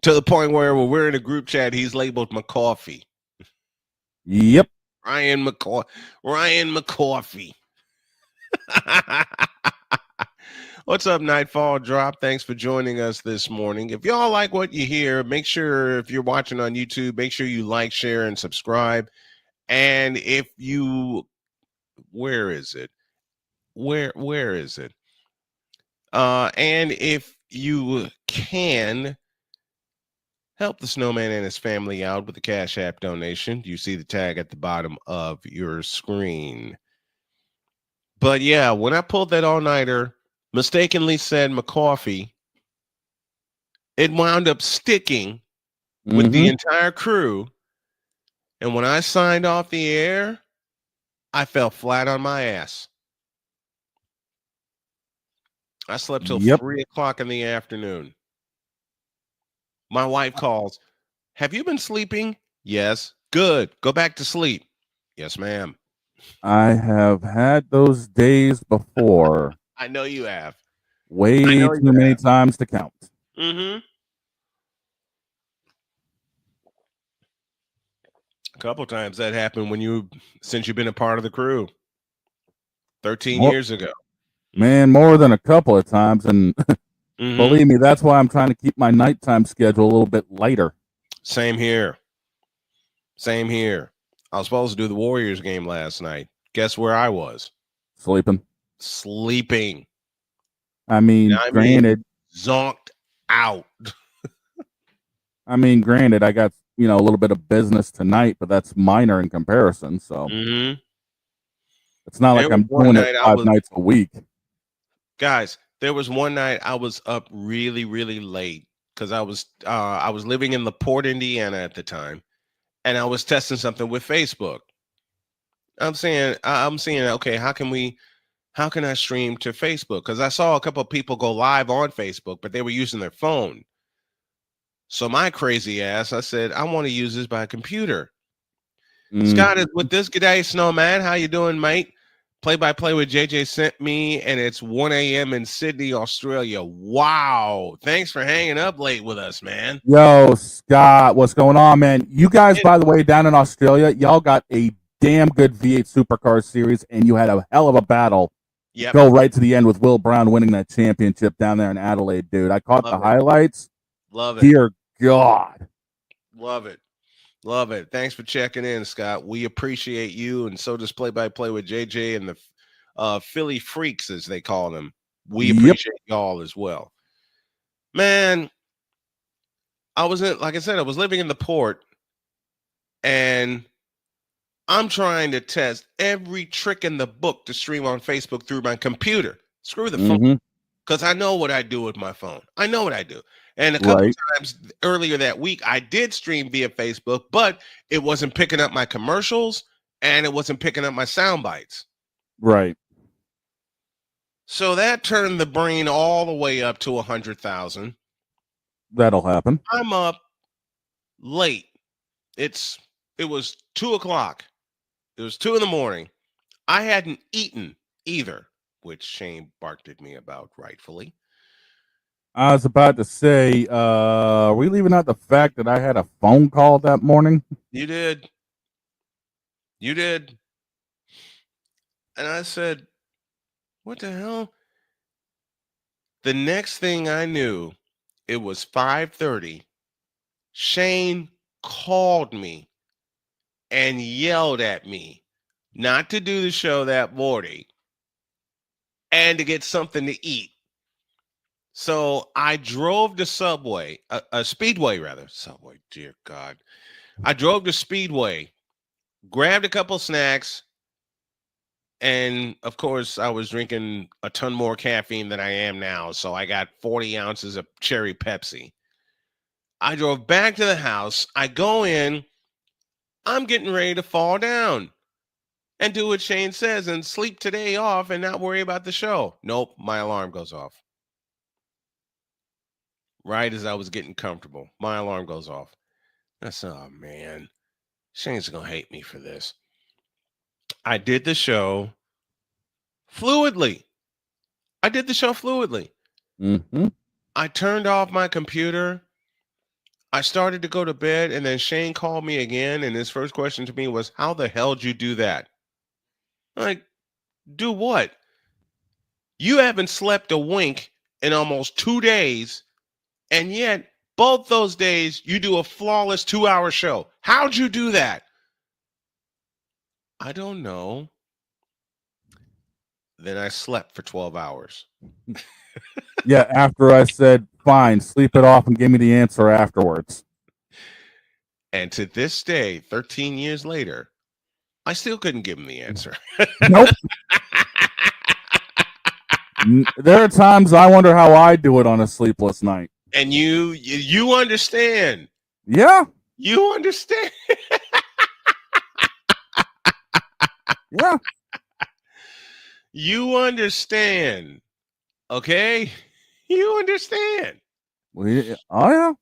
to the point where when we're in a group chat, he's labeled McCoffee. Yep. Ryan McCoffee. What's up, Nightfall Drop? Thanks for joining us this morning. If y'all like what you hear, make sure, if you're watching on YouTube, make sure you like, share, and subscribe. And if you, where is it? Where is it? And if you can help the snowman and his family out with a Cash App donation, you see the tag at the bottom of your screen. But yeah, when I pulled that all-nighter, mistakenly said McCoffee, it wound up sticking with the entire crew. And when I signed off the air, I fell flat on my ass. I slept till 3 o'clock in the afternoon. My wife calls. "Have you been sleeping?" "Yes." "Good. Go back to sleep." "Yes, ma'am." I have had those days before. I know you have. Way too many times to count. Mm-hmm. A couple times that happened since you've been a part of the crew. 13 years ago. Man, more than a couple of times. And believe me, that's why I'm trying to keep my nighttime schedule a little bit lighter. Same here. Same here. I was supposed to do the Warriors game last night. Guess where I was? Sleeping. I mean, granted. Zonked out. I mean, granted, I got, a little bit of business tonight, but that's minor in comparison. So it's not like I'm doing it 5 nights a week. Guys, there was one night I was up really, really late because I was living in LaPorte, Indiana at the time, and I was testing something with Facebook. I'm saying, okay, how can I stream to Facebook? Because I saw a couple of people go live on Facebook, but they were using their phone. So my crazy ass, I said, I want to use this by computer. Scott is with this. G'day, Snowman. How you doing, mate? Play-by-play with JJ sent me, and it's 1 a.m. in Sydney, Australia. Wow. Thanks for hanging up late with us, man. Yo, Scott, what's going on, man? You guys, by the way, down in Australia, y'all got a damn good V8 Supercar series, and you had a hell of a battle. Yep. Go right to the end with Will Brown winning that championship down there in Adelaide, dude. I caught the highlights. Love it. Dear God. Love it. Love it. Thanks for checking in, Scott. We appreciate you, and so does Play-by-Play with JJ and the Philly Freaks, as they call them. We appreciate y'all as well. Man, I was living in the port, and I'm trying to test every trick in the book to stream on Facebook through my computer. Screw the phone, because I know what I do with my phone. I know what I do. And a couple times earlier that week, I did stream via Facebook, but it wasn't picking up my commercials and it wasn't picking up my sound bites. Right. So that turned the brain all the way up to 100,000. That'll happen. I'm up late. It was 2 o'clock. It was 2 a.m. I hadn't eaten either, which Shane barked at me about rightfully. I was about to say, are we leaving out the fact that I had a phone call that morning? You did. You did. And I said, what the hell? The next thing I knew, it was 5:30. Shane called me and yelled at me not to do the show that morning and to get something to eat. So I drove to Speedway, dear God. I drove to Speedway, grabbed a couple snacks, and of course, I was drinking a ton more caffeine than I am now. So I got 40 ounces of cherry Pepsi. I drove back to the house. I go in. I'm getting ready to fall down and do what Shane says and sleep today off and not worry about the show. Nope, my alarm goes off. Right as I was getting comfortable, my alarm goes off. I said, oh, man, Shane's going to hate me for this. I did the show fluidly. Mm-hmm. I turned off my computer. I started to go to bed, and then Shane called me again, and his first question to me was, how the hell did you do that? I'm like, do what? You haven't slept a wink in almost 2 days, and yet both those days you do a flawless 2-hour show. How'd you do that? I don't know. Then I slept for 12 hours. Yeah, after I said, fine, sleep it off and give me the answer afterwards. And to this day, 13 years later, I still couldn't give him the answer. Nope. There are times I wonder how I do it on a sleepless night. And you understand. Yeah. You understand. Yeah. You understand. Okay? You understand. Oh, yeah.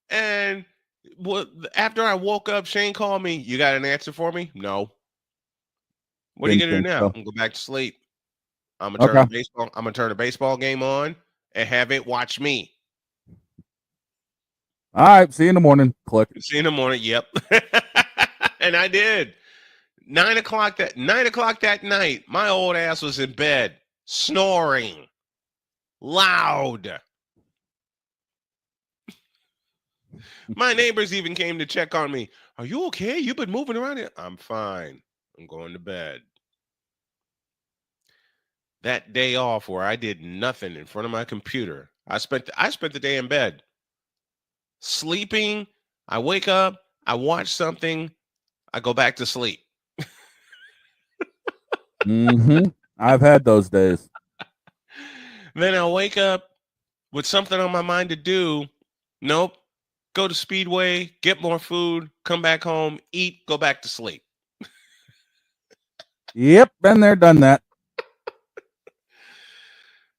And after I woke up, Shane called me. You got an answer for me? No. What are you gonna do now? I'm gonna go back to sleep. I'm gonna turn the baseball game on and have it watch me. All right. See you in the morning. Click. See you in the morning. Yep. And I did. 9 o'clock that night, my old ass was in bed, snoring loud. My neighbors even came to check on me. Are you okay? You've been moving around here. I'm fine. I'm going to bed. That day off where I did nothing in front of my computer, I spent the day in bed, sleeping. I wake up, I watch something, I go back to sleep. Mm-hmm. I've had those days. Then I wake up with something on my mind to do. Nope. Go to Speedway, get more food, come back home, eat, go back to sleep. Yep, been there, done that.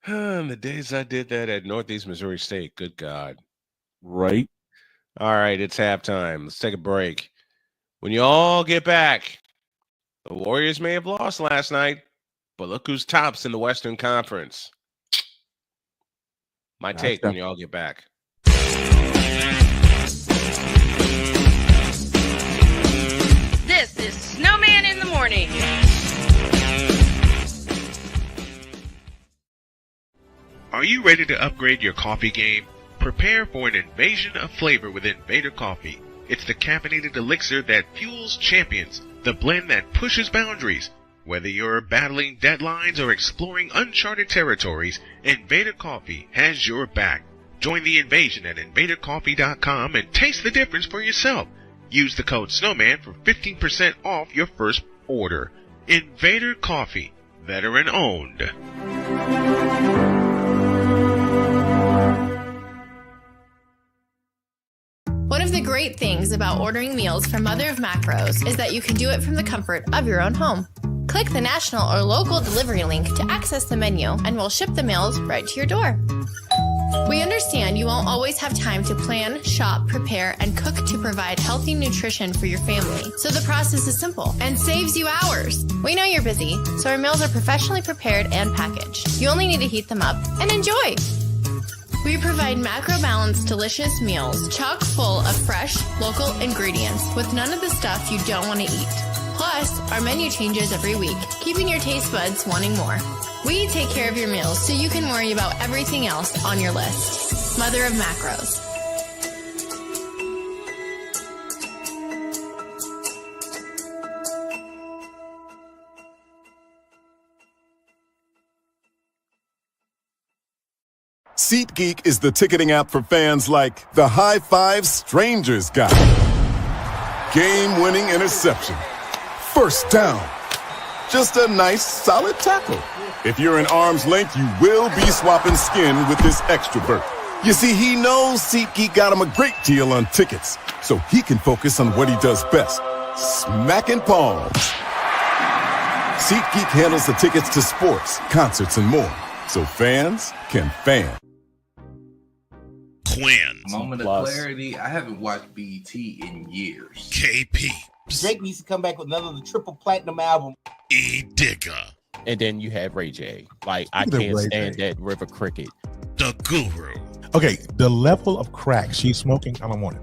The days I did that at Northeast Missouri State, good God. Right. All right, it's halftime. Let's take a break. When you all get back, the Warriors may have lost last night, but look who's tops in the Western Conference. My take when you all get back. This is Snowman in the Morning. Are you ready to upgrade your coffee game? Prepare for an invasion of flavor with Invader Coffee. It's the caffeinated elixir that fuels champions, the blend that pushes boundaries. Whether you're battling deadlines or exploring uncharted territories, Invader Coffee has your back. Join the invasion at invadercoffee.com and taste the difference for yourself. Use the code SNOWMAN for 15% off your first order. Invader Coffee, veteran owned. One of the great things about ordering meals from Mother of Macros is that you can do it from the comfort of your own home. Click the national or local delivery link to access the menu, and we'll ship the meals right to your door. We understand you won't always have time to plan, shop, prepare, and cook to provide healthy nutrition for your family, so the process is simple and saves you hours. We know you're busy, so our meals are professionally prepared and packaged. You only need to heat them up and enjoy. We provide macro-balanced, delicious meals chock full of fresh, local ingredients with none of the stuff you don't want to eat. Plus, our menu changes every week, keeping your taste buds wanting more. We take care of your meals so you can worry about everything else on your list. Mother of Macros. SeatGeek is the ticketing app for fans like the High Five Strangers guy. Game-winning interception. First down. Just a nice, solid tackle. If you're in arm's length, you will be swapping skin with this extrovert. You see, he knows SeatGeek got him a great deal on tickets, so he can focus on what he does best, smacking palms. SeatGeek handles the tickets to sports, concerts, and more, so fans can fan. Quinn. Moment of clarity. I haven't watched BET in years. KP. Drake needs to come back with another triple platinum album. E-Digger. And then you have Ray J. Like, I can't stand that River Cricket. The Guru. Okay, the level of crack she's smoking, I don't want it.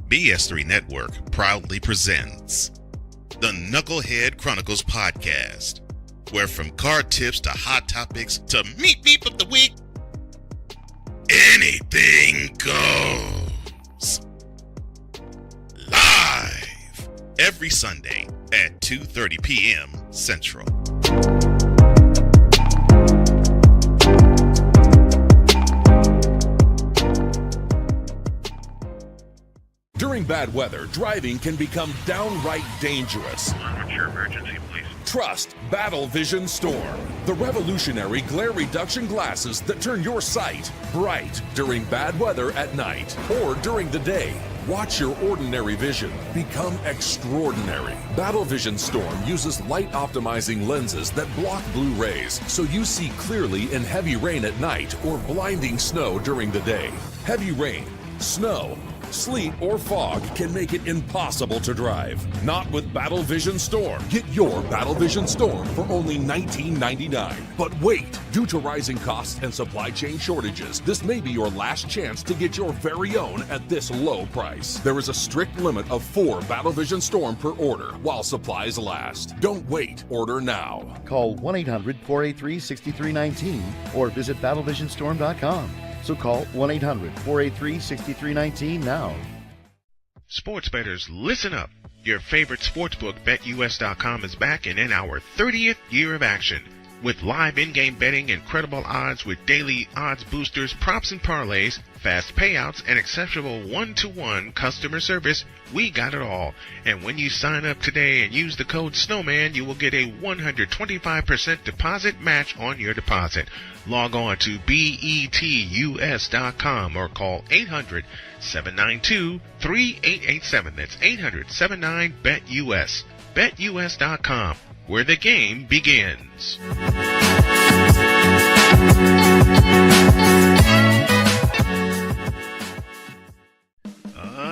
BS3 Network proudly presents the Knucklehead Chronicles podcast, where from card tips to hot topics to meep of the week, anything goes. Live every Sunday at 2:30 p.m. Central. During bad weather, driving can become downright dangerous. What's your emergency, please? Trust Battle Vision Storm, the revolutionary glare reduction glasses that turn your sight bright during bad weather at night or during the day. Watch your ordinary vision become extraordinary. Battle Vision Storm uses light optimizing lenses that block blue rays, so you see clearly in heavy rain at night or blinding snow during the day. Heavy rain, snow, sleet, or fog can make it impossible to drive. Not with Battle Vision Storm. Get your Battle Vision Storm for only $19.99. But wait, due to rising costs and supply chain shortages, this may be your last chance to get your very own at this low price. There is a strict limit of 4 Battle Vision Storm per order while supplies last. Don't wait, order now. Call 1-800-483-6319 or visit battlevisionstorm.com. So call 1-800-483-6319 now. Sports bettors, listen up. Your favorite sportsbook, BetUS.com, is back and in our 30th year of action. With live in-game betting, incredible odds with daily odds boosters, props and parlays, fast payouts, and exceptional one-to-one customer service, we got it all. And when you sign up today and use the code SNOWMAN, you will get a 125% deposit match on your deposit. Log on to BETUS.com or call 800-792-3887. That's 800-79-BET-US. BetUS.com, where the game begins.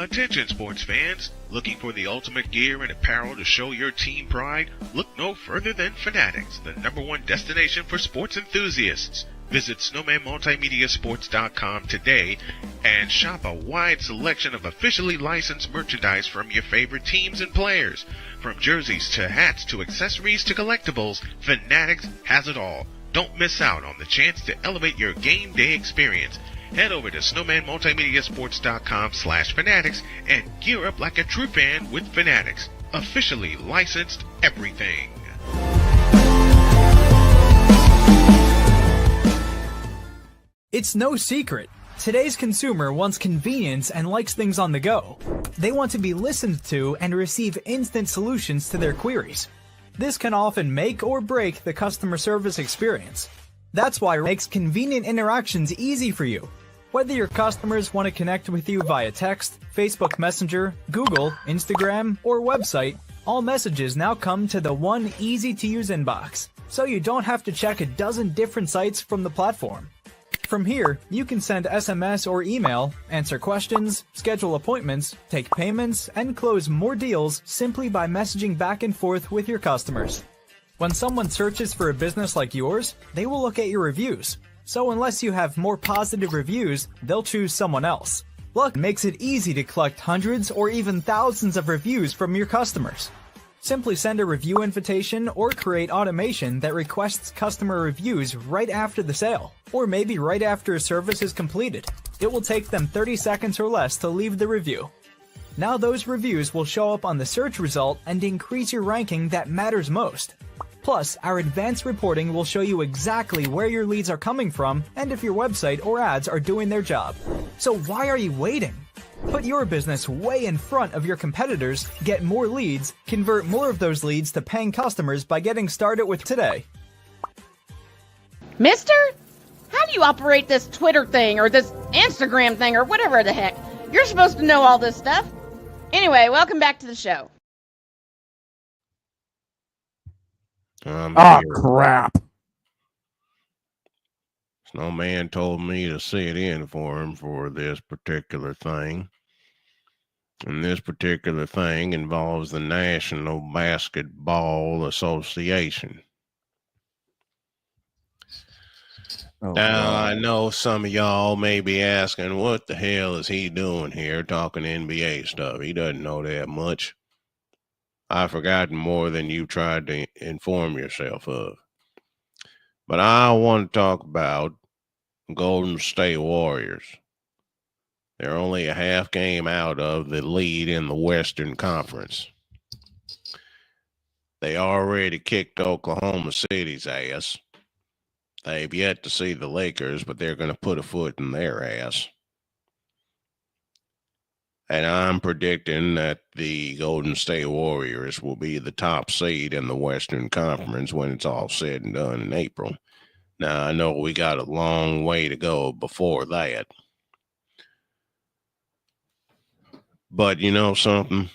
Attention sports fans, looking for the ultimate gear and apparel to show your team pride? Look no further than Fanatics, the #1 destination for sports enthusiasts. Visit SnowmanMultimediaSports.com today and shop a wide selection of officially licensed merchandise from your favorite teams and players. From jerseys to hats to accessories to collectibles, Fanatics has it all. Don't miss out on the chance to elevate your game day experience. Head over to SnowmanMultimediaSports.com/Fanatics and gear up like a true fan with Fanatics. Officially licensed everything. It's no secret. Today's consumer wants convenience and likes things on the go. They want to be listened to and receive instant solutions to their queries. This can often make or break the customer service experience. That's why it makes convenient interactions easy for you. Whether your customers want to connect with you via text, Facebook Messenger, Google, Instagram, or website, all messages now come to the one easy-to-use inbox, so you don't have to check a dozen different sites from the platform. From here, you can send SMS or email, answer questions, schedule appointments, take payments, and close more deals simply by messaging back and forth with your customers. When someone searches for a business like yours, they will look at your reviews. So unless you have more positive reviews, they'll choose someone else. Luck makes it easy to collect hundreds or even thousands of reviews from your customers. Simply send a review invitation or create automation that requests customer reviews right after the sale, or maybe right after a service is completed. It will take them 30 seconds or less to leave the review. Now those reviews will show up on the search result and increase your ranking that matters most. Plus, our advanced reporting will show you exactly where your leads are coming from and if your website or ads are doing their job. So why are you waiting? Put your business way in front of your competitors, get more leads, convert more of those leads to paying customers by getting started with today. Mister? How how do you operate this Twitter thing or this Instagram thing or whatever the heck? You're supposed to know all this stuff. Anyway, welcome back to the show. Crap. Snowman told me to sit in for him for this particular thing. And this particular thing involves the National Basketball Association. Now, I know some of y'all may be asking, what the hell is he doing here talking NBA stuff? He doesn't know that much. I've forgotten more than you tried to inform yourself of. But I want to talk about Golden State Warriors. They're only a half game out of the lead in the Western Conference. They already kicked Oklahoma City's ass. They've yet to see the Lakers, but they're going to put a foot in their ass. And I'm predicting that the Golden State Warriors will be the top seed in the Western Conference when it's all said and done in April. Now, I know we got a long way to go before that. But you know something?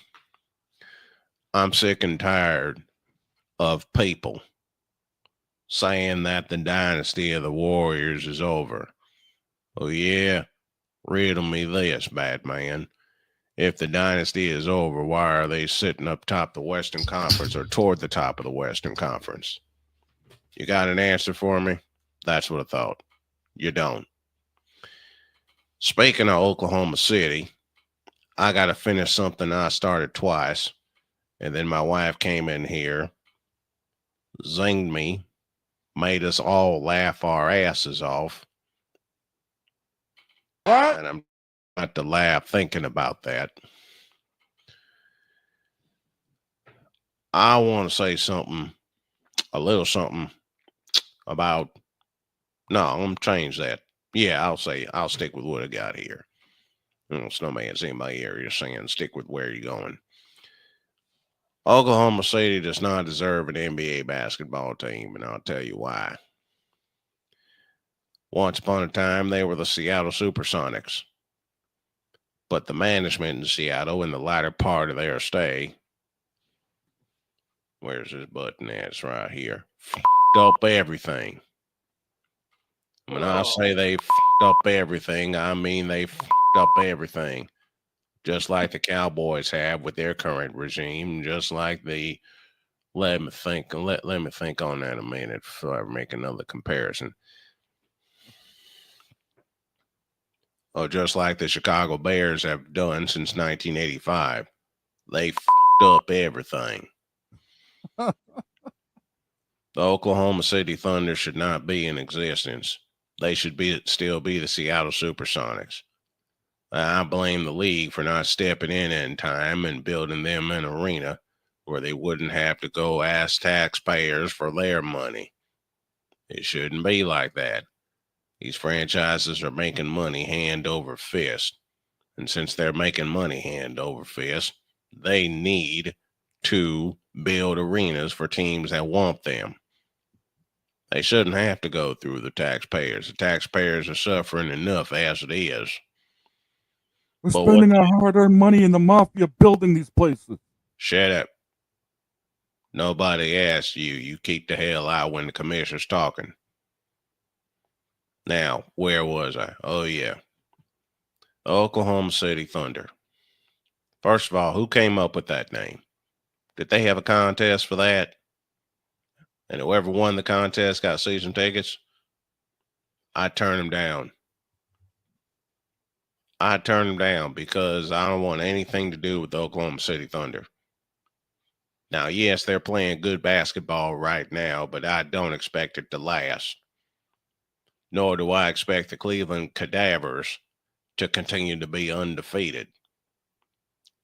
I'm sick and tired of people saying that the dynasty of the Warriors is over. Oh, yeah, riddle me this, Batman. If the dynasty is over, why are they sitting up top the Western Conference or toward the top of the Western Conference? You got an answer for me? That's what I thought. You don't. Speaking of Oklahoma City, I got to finish something I started twice. And then my wife came in here, zinged me, made us all laugh our asses off. What? And I'm about to laugh thinking about that. I want to say something, a little something about, no, I'm going to change that. Yeah, I'll stick with what I got here. Snowman's in my area saying stick with where you're going. Oklahoma City does not deserve an NBA basketball team, and I'll tell you why. Once upon a time, they were the Seattle Supersonics. But the management in Seattle, in the latter part of their stay, where's this button at? It's right here. F***ed up everything. When I say they f***ed up everything, I mean they f***ed up everything. Just like the Cowboys have with their current regime, just like the, let me think on that a minute before I make another comparison. Oh, just like the Chicago Bears have done since 1985. They f***ed up everything. The Oklahoma City Thunder should not be in existence. They should still be the Seattle Supersonics. I blame the league for not stepping in time and building them an arena where they wouldn't have to go ask taxpayers for their money. It shouldn't be like that. These franchises are making money hand over fist. And since they're making money hand over fist, they need to build arenas for teams that want them. They shouldn't have to go through the taxpayers. The taxpayers are suffering enough as it is. We're spending our hard-earned money in the mafia building these places. Shut up. Nobody asked you. You keep the hell out when the commissioner's talking. Now, where was I? Oh, yeah. Oklahoma City Thunder. First of all, who came up with that name? Did they have a contest for that? And whoever won the contest got season tickets? I turned them down. I turned them down because I don't want anything to do with the Oklahoma City Thunder. Now, yes, they're playing good basketball right now, but I don't expect it to last. Nor do I expect the Cleveland Cadavers to continue to be undefeated.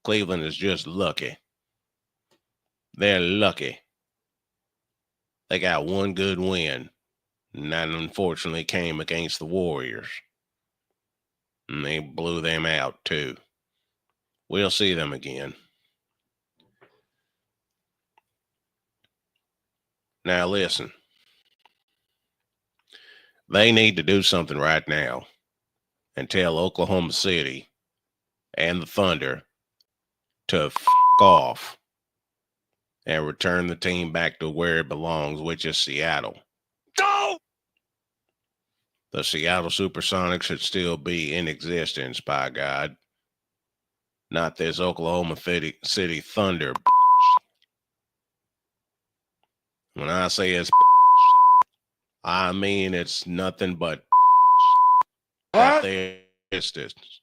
Cleveland is just lucky. They're lucky. They got one good win, and that unfortunately came against the Warriors. And they blew them out, too. We'll see them again. Now, listen. They need to do something right now and tell Oklahoma City and the Thunder to f*** off and return the team back to where it belongs, which is Seattle. Go! The Seattle Supersonics should still be in existence, by God. Not this Oklahoma City Thunder. When I say it's I mean it's nothing but out there distance.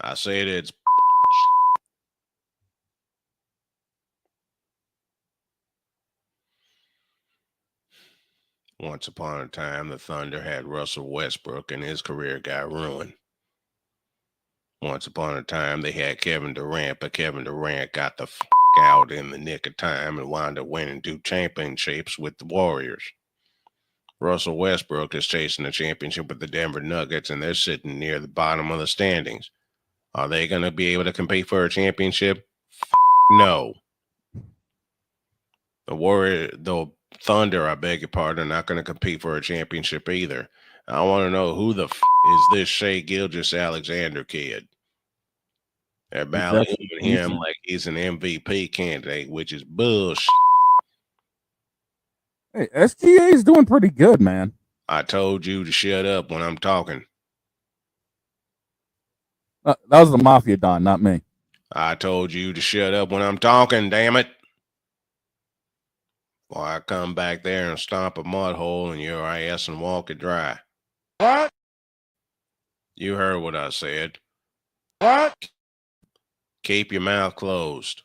I said it's once upon a time the Thunder had Russell Westbrook and his career got ruined. Once upon a time they had Kevin Durant, but Kevin Durant got the out in the nick of time and wound up winning 2 championships with the Warriors. Russell Westbrook is chasing a championship with the Denver Nuggets, and they're sitting near the bottom of the standings. Are they going to be able to compete for a championship? No. The Thunder, I beg your pardon, are not going to compete for a championship either. I want to know who the is this Shai Gilgeous-Alexander kid? They're battling him like he's an MVP candidate, which is bullshit. Hey, SGA is doing pretty good, man. I told you to shut up when I'm talking. That was the Mafia Don, not me. I told you to shut up when I'm talking, damn it. Or I come back there and stomp a mud hole in your ass and walk it dry. What? You heard what I said. What? Keep your mouth closed.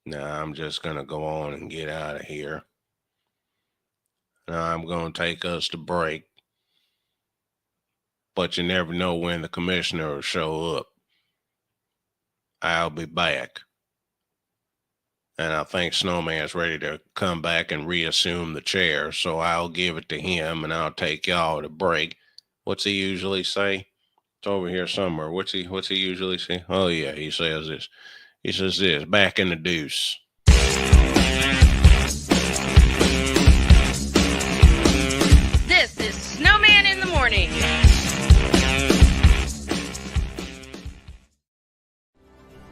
Now I'm just going to go on and get out of here. Now I'm going to take us to break. But you never know when the commissioner will show up. I'll be back. And I think Snowman's ready to come back and reassume the chair, so I'll give it to him and I'll take y'all to break. What's he usually say? It's over here somewhere. What's he usually say? Oh yeah, he says this. He says this, back in the deuce. This is Snowman in the Morning.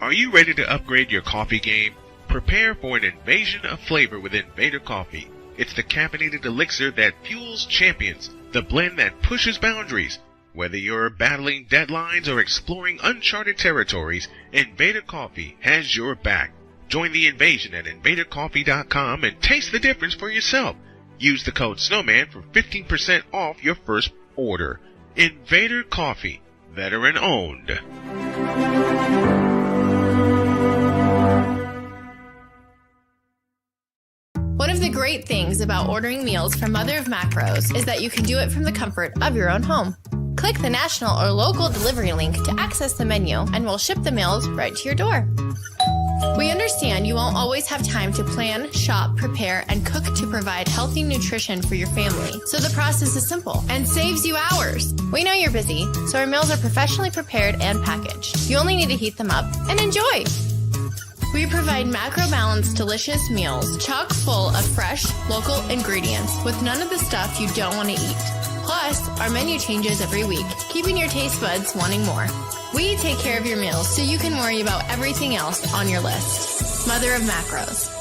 Are you ready to upgrade your coffee game? Prepare for an invasion of flavor with Invader Coffee. It's the caffeinated elixir that fuels champions, the blend that pushes boundaries. Whether you're battling deadlines or exploring uncharted territories, Invader Coffee has your back. Join the invasion at invadercoffee.com and taste the difference for yourself. Use the code SNOWMAN for 15% off your first order. Invader Coffee, veteran owned. One of the great things about ordering meals from Mother of Macros is that you can do it from the comfort of your own home. Click the national or local delivery link to access the menu, and we'll ship the meals right to your door. We understand you won't always have time to plan, shop, prepare, and cook to provide healthy nutrition for your family, so the process is simple and saves you hours. We know you're busy, so our meals are professionally prepared and packaged. You only need to heat them up and enjoy. We provide macro-balanced, delicious meals chock full of fresh, local ingredients with none of the stuff you don't want to eat. Plus, our menu changes every week, keeping your taste buds wanting more. We take care of your meals so you can worry about everything else on your list. Mother of Macros.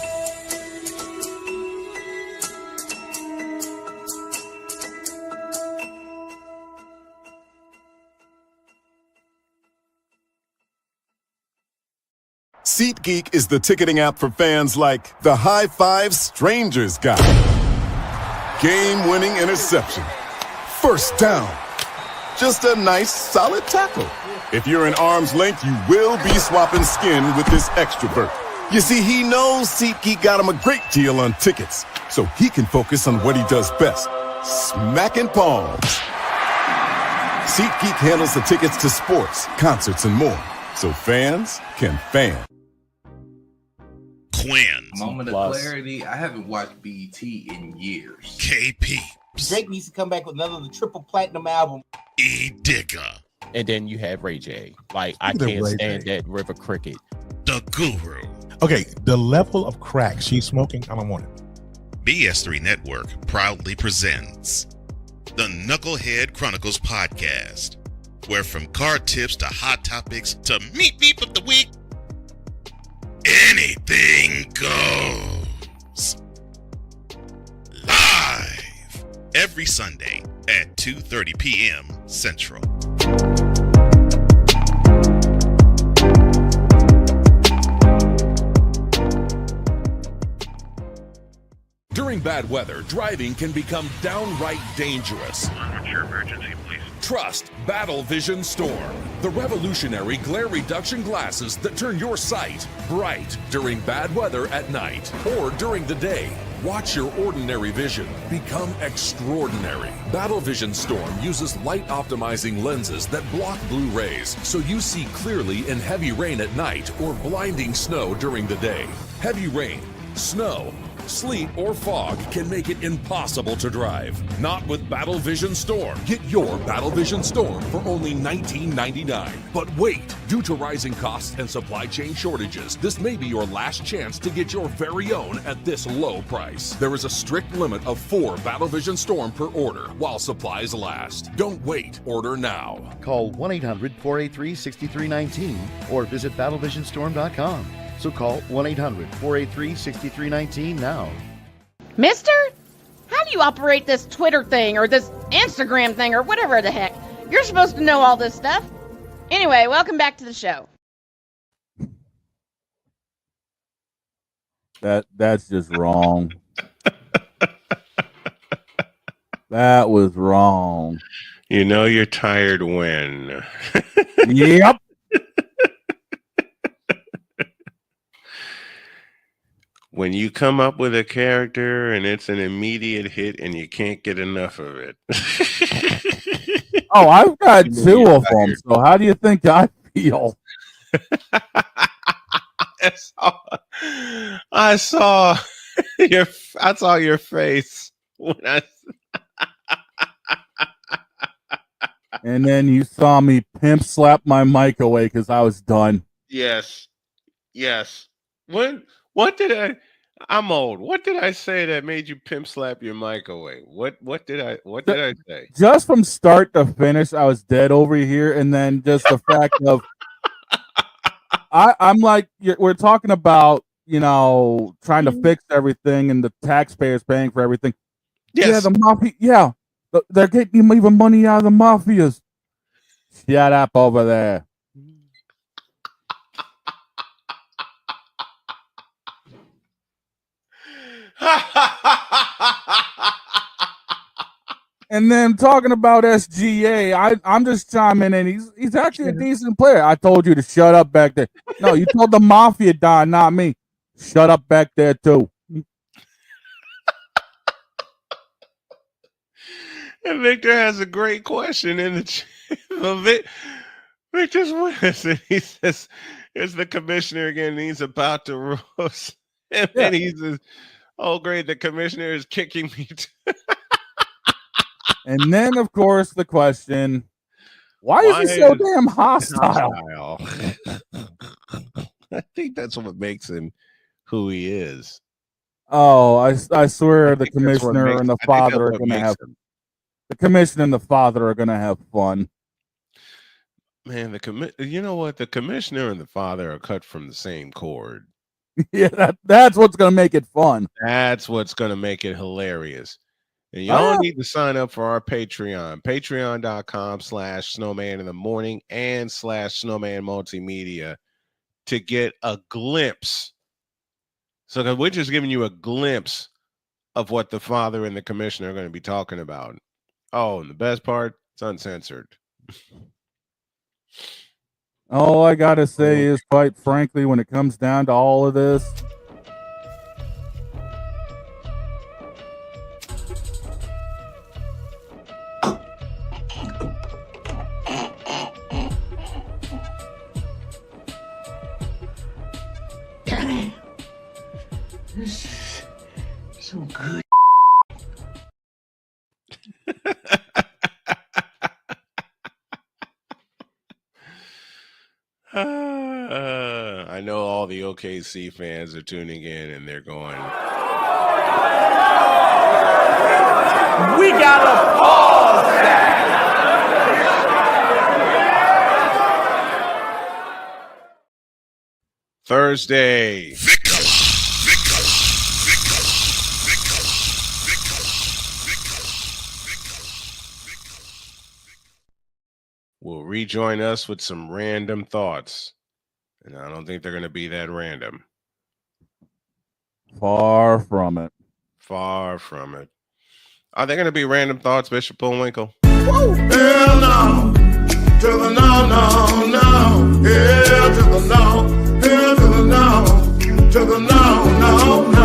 SeatGeek is the ticketing app for fans like the High Five Strangers guy. Game-winning interception. First down. Just a nice, solid tackle. If you're in arm's length, you will be swapping skin with this extrovert. You see, he knows SeatGeek got him a great deal on tickets, so he can focus on what he does best, smacking palms. SeatGeek handles the tickets to sports, concerts, and more, so fans can fan. Quinn. Moment of clarity. I haven't watched BT in years. KP. Drake needs to come back with another triple platinum album. E Digger. And then you have Ray J. Like, I can't stand that River Cricket. The Guru. Okay, the level of crack she's smoking, I don't want it. BS3 Network proudly presents the Knucklehead Chronicles podcast, where from card tips to hot topics to meat beef of the week, anything goes. Live every Sunday at 2:30 p.m. Central. During bad weather, driving can become downright dangerous. What's your emergency, please? Trust Battle Vision Storm, the revolutionary glare reduction glasses that turn your sight bright during bad weather at night or during the day. Watch your ordinary vision become extraordinary. Battle Vision Storm uses light optimizing lenses that block blue rays so you see clearly in heavy rain at night or blinding snow during the day. Heavy rain, snow, sleet, or fog can make it impossible to drive. Not with Battle Vision Storm. Get your Battle Vision Storm for only $19.99. But wait, due to rising costs and supply chain shortages, this may be your last chance to get your very own at this low price. There is a strict limit of 4 Battle Vision Storm per order while supplies last. Don't wait, order now. Call 1-800-483-6319 or visit battlevisionstorm.com. So call 1-800-483-6319 now. Mister? How do you operate this Twitter thing or this Instagram thing or whatever the heck? You're supposed to know all this stuff. Anyway, welcome back to the show. That's just wrong. That was wrong. You know you're tired when. Yep. When you come up with a character and it's an immediate hit and you can't get enough of it. Oh, I've got 2 of them. So how do you think I feel? I saw your face when I. And then you saw me pimp slap my mic away because I was done. Yes. What did I'm old. What did I say that made you pimp slap your mic away? What did I say? Just from start to finish, I was dead over here, and then just the fact of I'm like, we're talking about, trying to fix everything and the taxpayers paying for everything. Yes. Yeah, the mafia. Yeah, they're getting even money out of the mafias. Shut up over there. And then talking about SGA, I'm just chiming in. He's actually a decent player. I told you to shut up back there. No, you told the mafia Don, not me. Shut up back there too. And Victor has a great question in the chat. Victor's with us, and he says, "It's the commissioner again. And he's about to roast." And then he says, "Oh, great! The commissioner is kicking me." And then, of course, the question: Why is he so damn hostile? I think that's what makes him who he is. Oh, I swear the commissioner and the father are going to have. The commissioner and the father are going to have fun. Man, you know what? The commissioner and the father are cut from the same cord. Yeah, that's what's going to make it fun. That's what's going to make it hilarious. And y'all need to sign up for our Patreon. Patreon.com/snowman in the morning and /snowman multimedia to get a glimpse. So we're just giving you a glimpse of what the father and the commissioner are going to be talking about. Oh, and the best part, it's uncensored. All I got to say is, quite frankly, when it comes down to all of this, so good. I know all the OKC fans are tuning in and they're going, we gotta pause that. Thursday. Will rejoin us with some random thoughts. And I don't think they're going to be that random. Far from it. Far from it. Are they going to be random thoughts, Bishop Bullwinkle? Hell no. To the no, no, no. Hell to the no. Hell to the no. To the no, no, no.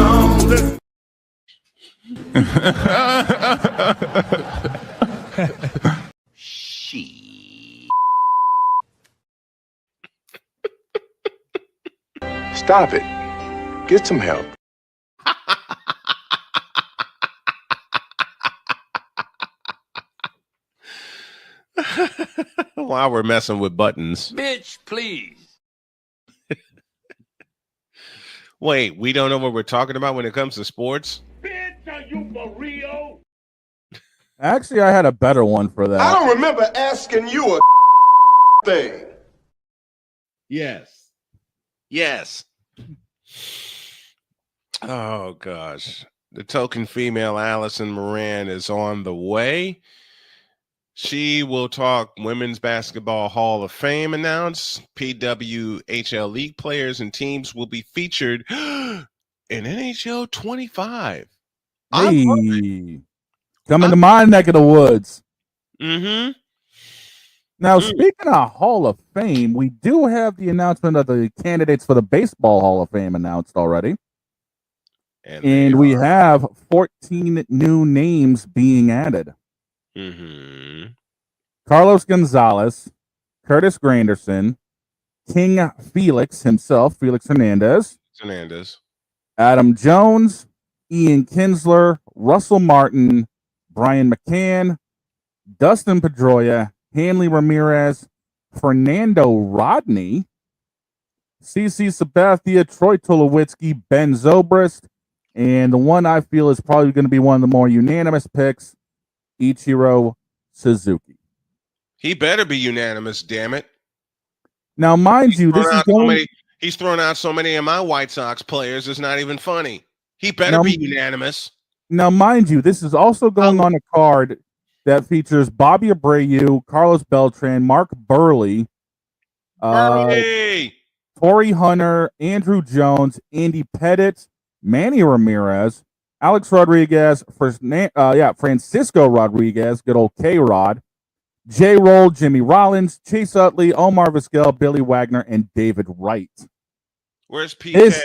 Stop it. Get some help. While we're messing with buttons. Bitch, please. Wait, we don't know what we're talking about when it comes to sports? Bitch, are you for real? Actually, I had a better one for that. I don't remember asking you a thing. Yes. Yes. Oh, gosh. The token female Allison Moran is on the way. She will talk Women's Basketball Hall of Fame announced. PWHL League players and teams will be featured in NHL 25. Hey, coming to my neck of the woods. Mm-hmm. Now, speaking of Hall of Fame, we do have the announcement of the candidates for the Baseball Hall of Fame announced already. And we have 14 new names being added. Mm-hmm. Carlos Gonzalez, Curtis Granderson, King Felix himself, Felix Hernandez, Adam Jones, Ian Kinsler, Russell Martin, Brian McCann, Dustin Pedroia, Hanley Ramirez, Fernando Rodney, CC Sabathia, Troy Tulowitzki, Ben Zobrist, and the one I feel is probably going to be one of the more unanimous picks, Ichiro Suzuki. He better be unanimous, damn it. Now, mind you, this is going... He's thrown out so many of my White Sox players, it's not even funny. He better be unanimous. Now, mind you, this is also going on a card that features Bobby Abreu, Carlos Beltran, Mark Burley, Torrey Hunter, Andrew Jones, Andy Pettit, Manny Ramirez, Alex Rodriguez, Francisco Rodriguez, good old K-Rod, J. Roll, Jimmy Rollins, Chase Utley, Omar Vizquel, Billy Wagner, and David Wright. Where's PK?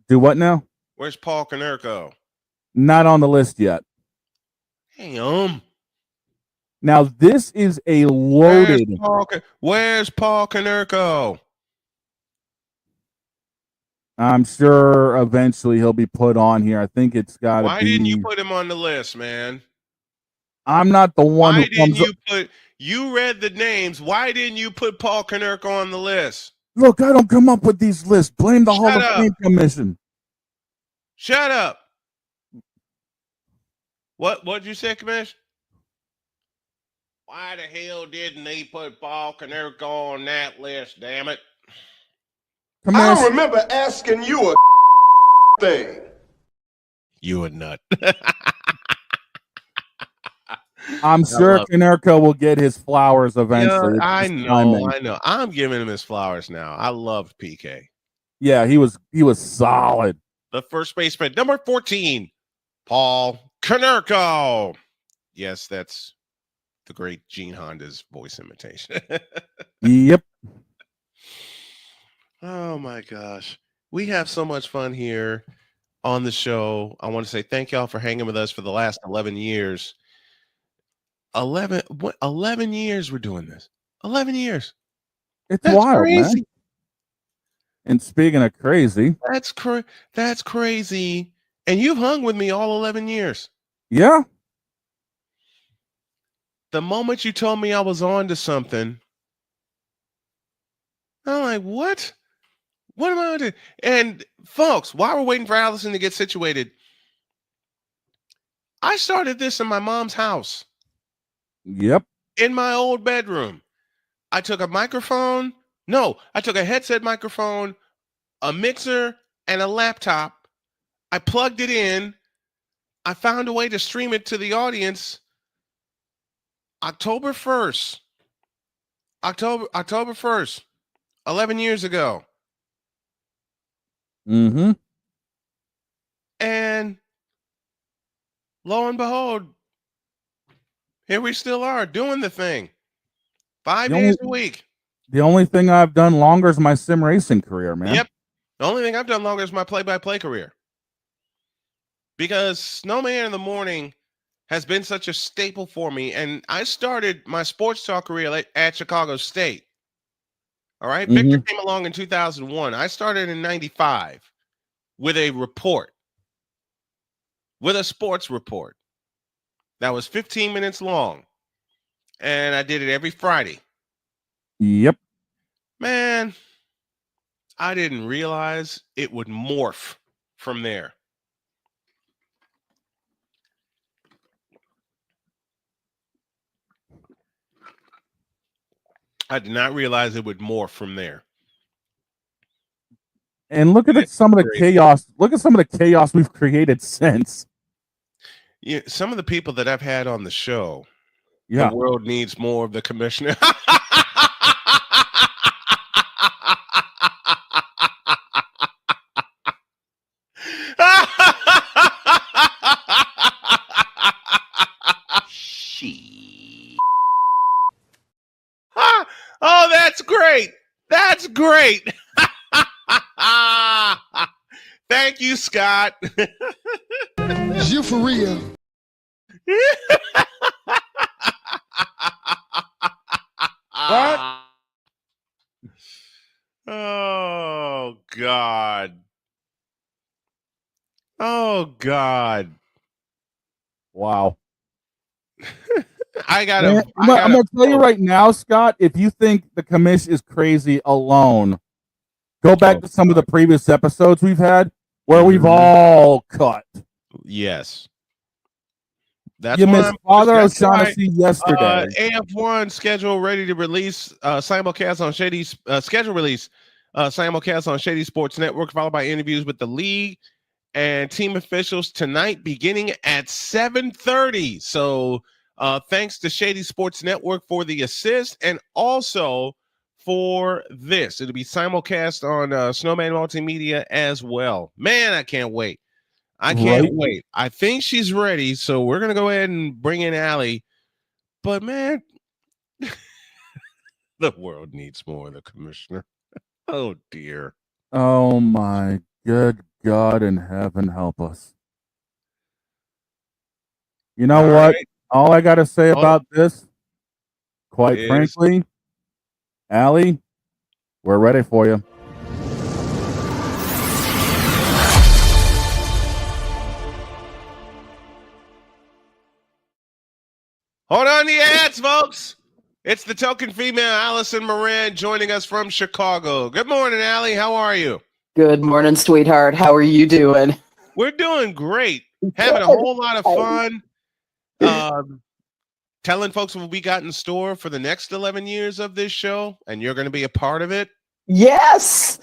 Do what now? Where's Paul Konerko? Not on the list yet. Damn. Now, this is a loaded... Where's Paul Konerko? I'm sure eventually he'll be put on here. I think it's got to be... Why didn't you put him on the list, man? I'm not the one Why who didn't comes you put... You read the names. Why didn't you put Paul Konerko on the list? Look, I don't come up with these lists. Blame the Hall of Fame Commission. Shut up. What'd you say, Commish? Why the hell didn't they put Paul Konerko on that list, damn it? I don't remember asking you a thing. You a nut. I'm sure Konerko will get his flowers eventually. Yeah, I know. I'm giving him his flowers now. I loved PK. Yeah, he was solid. The first baseman, number 14, Paul Konerko. Yes, that's the great Gene Honda's voice imitation. Yep. Oh my gosh. We have so much fun here on the show. I want to say thank y'all for hanging with us for the last 11 years. 11 years we're doing this. 11 years. That's wild, crazy. Man. And speaking of crazy, that's crazy. And you've hung with me all 11 years. Yeah. The moment you told me I was on to something, I'm like, what? What am I going to do? And folks, while we're waiting for Allison to get situated, I started this in my mom's house. Yep. In my old bedroom. I took a microphone. No, I took a headset microphone, a mixer, and a laptop. I plugged it in. I found a way to stream it to the audience. October 1st. October 1st, 11 years ago. Mm-hmm. And lo and behold, here we still are doing the thing. 5 days a week. The only thing I've done longer is my sim racing career, man. Yep. The only thing I've done longer is my play-by-play career. Because Snowman in the Morning has been such a staple for me. And I started my sports talk career at Chicago State. All right. Victor came along in 2001. I started in 95 with a report, with a sports report that was 15 minutes long. And I did it every Friday. Yep. Man, I didn't realize it would morph from there. I did not realize it would morph from there. And look at some of the chaos. Look at some of the chaos we've created since. Yeah, some of the people that I've had on the show, the world needs more of the commissioner. Oh, that's great. That's great. Thank you, Scott. Is you for real? What? Oh, God. Oh, God. Wow. I'm going to tell you right now, Scott, if you think the commish is crazy alone, go back to some of the previous episodes we've had where we've all cut. Yes. That's you missed Father O'Shaughnessy yesterday. AF1 schedule ready to release simulcast on Shady's schedule release simulcast on Shady Sports Network, followed by interviews with the league and team officials tonight beginning at 7:30. So thanks to Shady Sports Network for the assist and also for this. It'll be simulcast on Snowman Multimedia as well. Man, I can't wait. I can't wait. I think she's ready, so we're going to go ahead and bring in Allie. But, man, the world needs more of the commissioner. Oh, dear. Oh, my good God in heaven, help us. You know what? Right. All I got to say about this, quite frankly, Allie, we're ready for you. Hold on to your hats, folks. It's the token female, Allison Moran, joining us from Chicago. Good morning, Allie. How are you? Good morning, sweetheart. How are you doing? We're doing great. Having a whole lot of fun. Telling folks what we got in store for the next 11 years of this show, and you're going to be a part of it. Yes.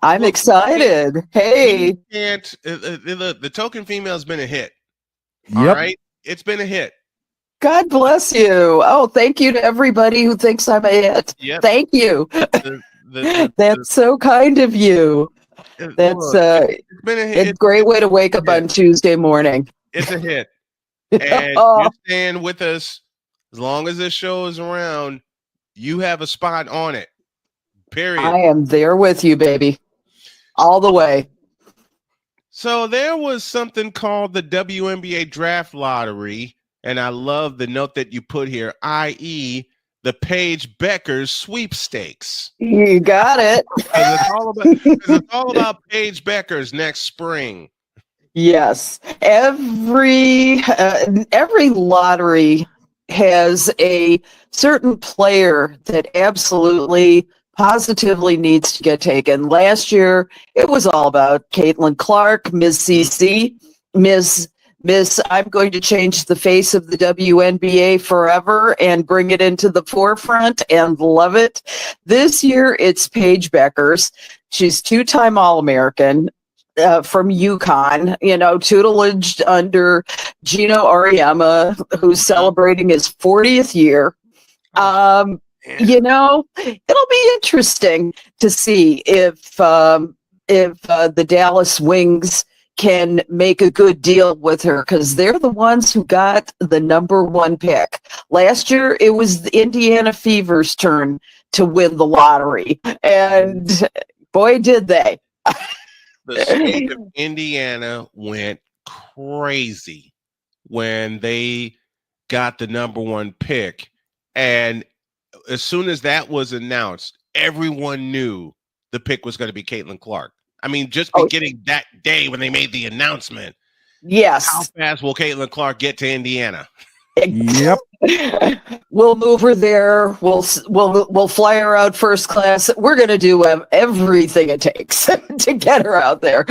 I'm excited. Hey. The token female has been a hit. Yep. All right. It's been a hit. God bless you. Oh, thank you to everybody who thinks I'm a hit. Yep. Thank you. That's so kind of you. That's it's a great way to wake up on Tuesday morning. It's a hit. And you're staying with us as long as this show is around. You have a spot on it. Period. I am there with you, baby. All the way. So there was something called the WNBA Draft Lottery, and I love the note that you put here, i.e., the Paige Beckers sweepstakes. You got it. It's all about Paige Beckers next spring. Yes. Every lottery has a certain player that absolutely positively needs to get taken. Last year, it was all about Caitlin Clark, Ms. CC, Ms. I'm going to change the face of the WNBA forever and bring it into the forefront and love it. This year, it's Paige Beckers. She's two-time All-American. From UConn, tutelage under Gino Auriemma, who's celebrating his 40th year. It'll be interesting to see if the Dallas Wings can make a good deal with her, because they're the ones who got the number 1 pick. Last year, it was the Indiana Fever's turn to win the lottery, and boy, did they. The state of Indiana went crazy when they got the number 1 pick. And as soon as that was announced, everyone knew the pick was going to be Caitlin Clark. I mean, just beginning that day when they made the announcement. Yes. How fast will Caitlin Clark get to Indiana? Yep. We'll move her there. We'll fly her out first class. We're going to do everything it takes to get her out there.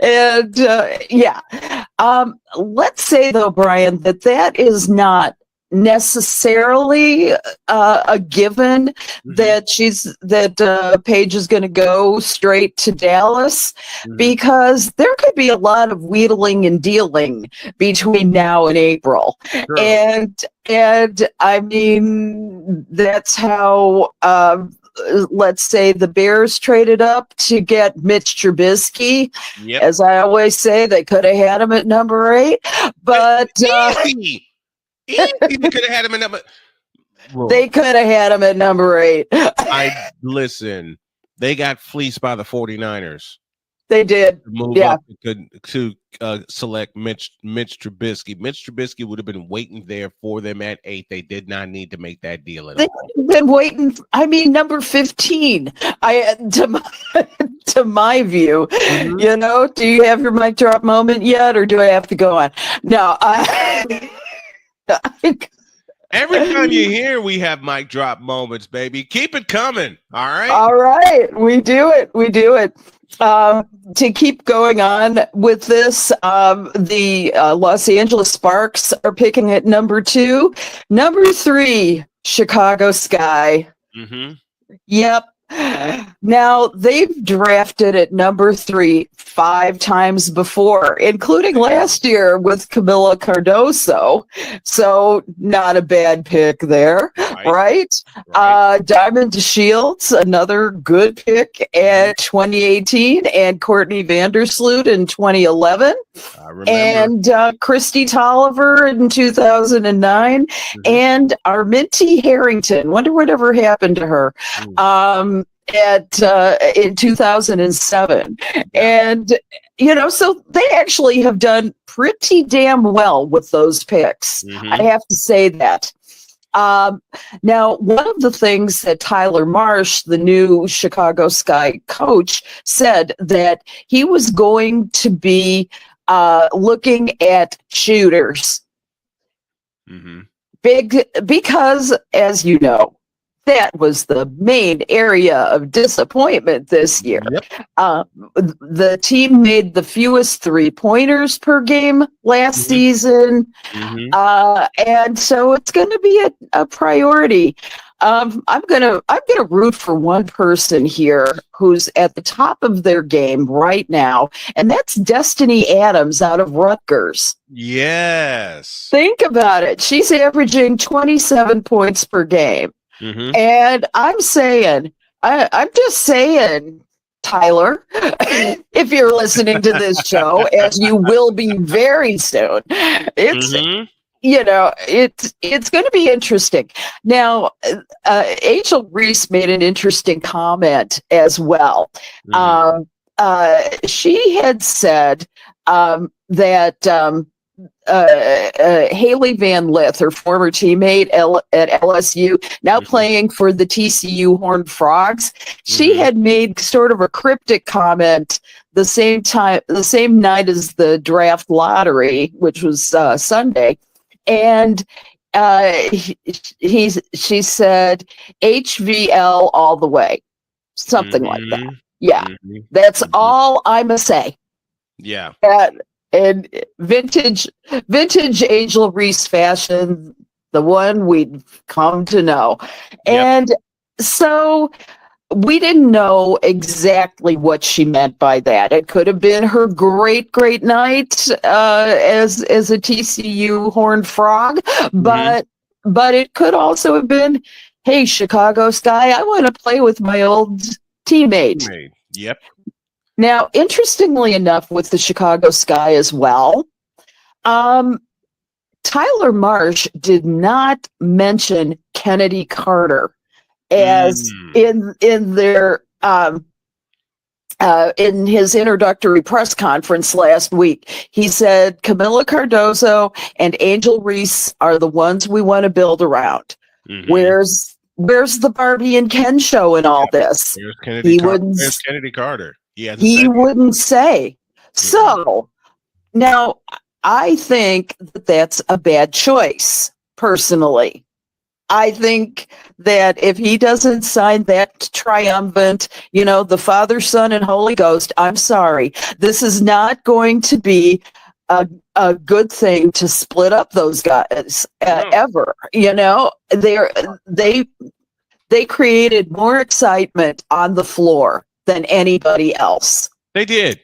And let's say though, Brian, that is not necessarily a given that Paige is going to go straight to Dallas, because there could be a lot of wheedling and dealing between now and April. Sure. And I mean, that's how let's say the Bears traded up to get Mitch Trubisky. Yep. As I always say, they could have had him at number 8, but they could have had him at number. They could have had him at number 8. Listen. They got fleeced by the 49ers. They did. Move up to select Mitch Trubisky. Mitch Trubisky would have been waiting there for them at 8. They did not need to make that deal at all. They've been waiting. I mean, number 15. To my view, do you have your mic drop moment yet, or do I have to go on? No, every time you hear we have mic drop moments, baby. Keep it coming. All right. All right. We do it. To keep going on with this, the Los Angeles Sparks are picking at number 2. Number 3, Chicago Sky. Yep. Now, they've drafted at number 3 5 times before, including last year with Camila Cardoso. So not a bad pick there, right? Diamond Shields, another good pick at 2018, and Courtney Vandersloot in 2011. And Christy Tolliver in 2009, and Arminty Harrington. Wonder whatever happened to her. In 2007. And so they actually have done pretty damn well with those picks. I have to say that. Now, one of the things that Tyler Marsh, the new Chicago Sky coach, said that he was going to be looking at shooters. Because, as you know, that was the main area of disappointment this year. The team made the fewest 3-pointers per game last season. And so it's going to be a priority. I'm gonna root for one person here who's at the top of their game right now, and that's Destiny Adams out of Rutgers. Yes. Think about it. She's averaging 27 points per game. And I'm just saying, Tyler, if you're listening to this show, as you will be very soon, it's going to be interesting. Now, Angel Reese made an interesting comment as well. She had said that Haley Van Lith, her former teammate at LSU, now playing for the TCU Horned Frogs, she had made sort of a cryptic comment the same night as the draft lottery, which was Sunday, and she said HVL all the way. something like that. Yeah, that's all I'm gonna say. Yeah. And vintage Angel Reese fashion, the one we'd come to know. And so we didn't know exactly what she meant by that. It could have been her great night as a TCU Horned Frog, but it could also have been, hey, Chicago Sky, I want to play with my old teammate. Yep. Now, interestingly enough, with the Chicago Sky as well, Tyler Marsh did not mention Kennedy Carter as in their in his introductory press conference last week. He said Camila Cardozo and Angel Reese are the ones we want to build around. Where's the Barbie and Ken show in all this? Where's Kennedy Carter? He wouldn't say. So now I think that that's a bad choice, personally. I think that if he doesn't sign that triumphant, the Father, Son, and Holy Ghost, I'm sorry. This is not going to be a good thing to split up those guys ever. They created more excitement on the floor than anybody else. They did.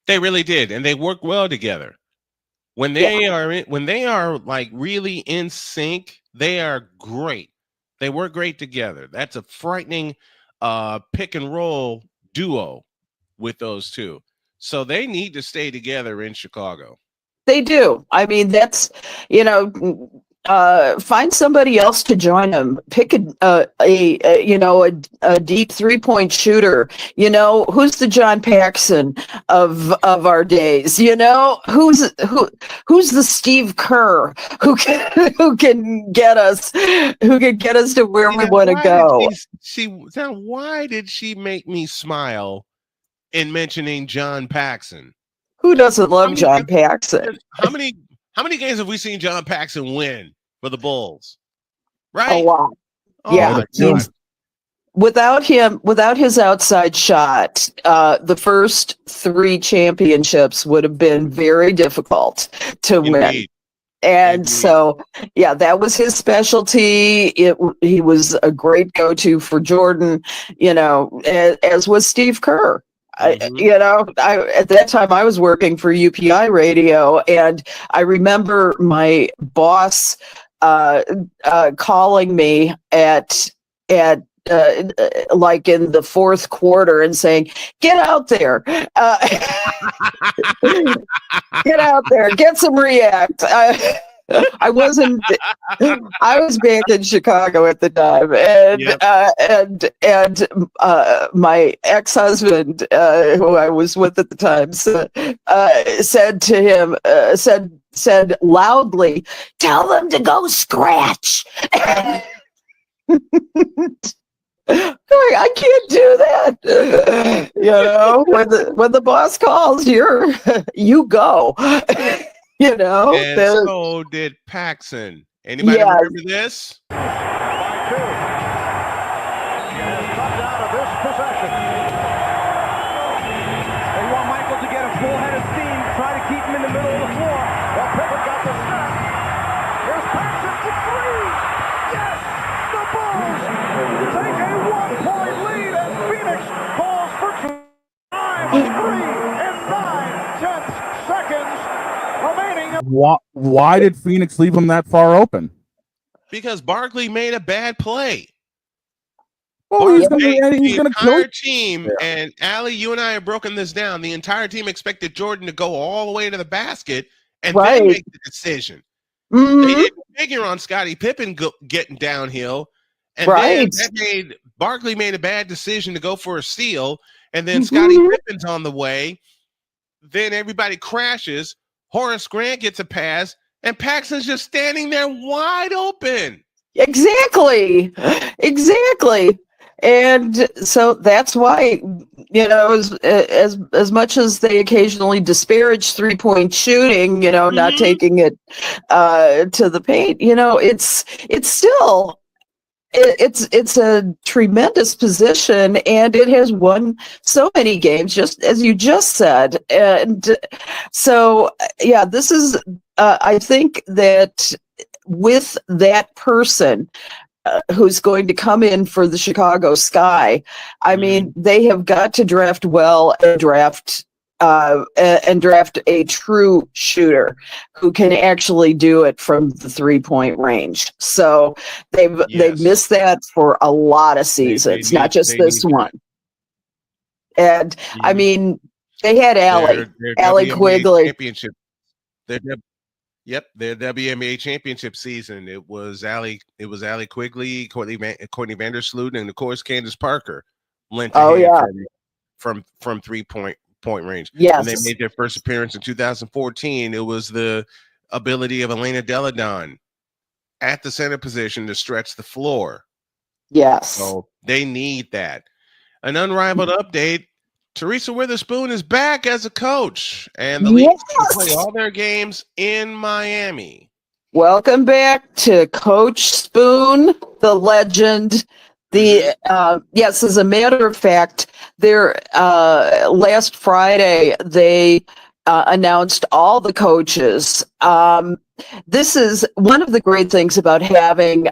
They really did. And they work well together. When they are like really in sync, they are great. They work great together. That's a frightening pick and roll duo with those two. So they need to stay together in Chicago. They do. I mean, that's, find somebody else to join them. Pick a deep 3-point shooter. Who's the John Paxson of our days? Who's the Steve Kerr who can get us to where we want to go. Why did she make me smile in mentioning John Paxson? Who doesn't love John Paxson? How many games have we seen John Paxson win for the Bulls? Right? A lot. Yeah. Without his outside shot, the first 3 championships would have been very difficult to win. And so, that was his specialty. He was a great go-to for Jordan, as was Steve Kerr. At that time I was working for UPI radio, and I remember my boss calling me at like in the fourth quarter and saying, "Get out there, get out there, get some react." I was back in Chicago at the time, and my ex-husband, who I was with at the time, said to him, said loudly, "Tell them to go scratch." I can't do that. When the boss calls, you go. And so did Paxson. Anybody remember this? By 2. Has dropped out of this possession. They want Michael to get a full head of steam, try to keep him in the middle of the floor. Well, Pippen got the snap. Here's Paxson for 3. Yes! The Bulls take a 1-point lead, and Phoenix calls for time of 3 and 9/10 seconds. Why did Phoenix leave him that far open? Because Barkley made a bad play. He's going to kill the team. And Allie, you and I have broken this down. The entire team expected Jordan to go all the way to the basket and then make the decision. They didn't figure on Scottie Pippen getting downhill, and then Barkley made a bad decision to go for a steal, and then Scottie Pippen's on the way. Then everybody crashes. Horace Grant gets a pass, and Paxson's just standing there wide open. Exactly. And so that's why, as much as they occasionally disparage 3-point shooting, not taking it to the paint, it's still it's a tremendous position, and it has won so many games, just as you just said. And so, yeah, this is. I think that with that person who's going to come in for the Chicago Sky, I mean, they have got to draft well and draft a true shooter who can actually do it from the 3-point range. So they've missed that for a lot of seasons, not just this one. And I mean, they had Allie Quigley. Championship. Their WNBA championship season. It was Allie Quigley, Courtney Vandersloot, and of course Candace Parker lent a hand from 3-point range. Yes. When they made their first appearance in 2014, it was the ability of Elena Deladon at the center position to stretch the floor. Yes. So they need that. An unrivaled update. Teresa Witherspoon is back as a coach, and the Leafs play all their games in Miami. Welcome back to Coach Spoon, the legend. Yes, as a matter of fact, last Friday they announced all the coaches. This is one of the great things about having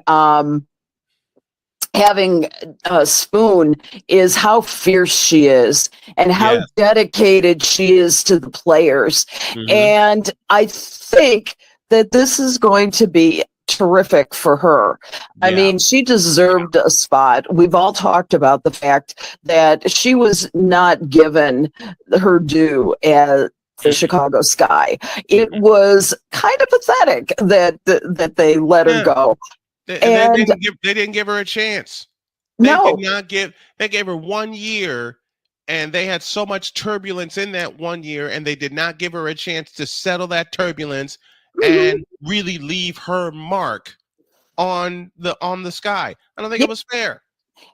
Spoon is how fierce she is and how dedicated she is to the players. And I think that this is going to be terrific for her. I mean, she deserved a spot. We've all talked about the fact that she was not given her due at the Chicago Sky. It was kind of pathetic that they let her go. They didn't give her a chance. They gave her 1 year, and they had so much turbulence in that 1 year, and they did not give her a chance to settle that turbulence and really leave her mark on the Sky. I don't think it was fair.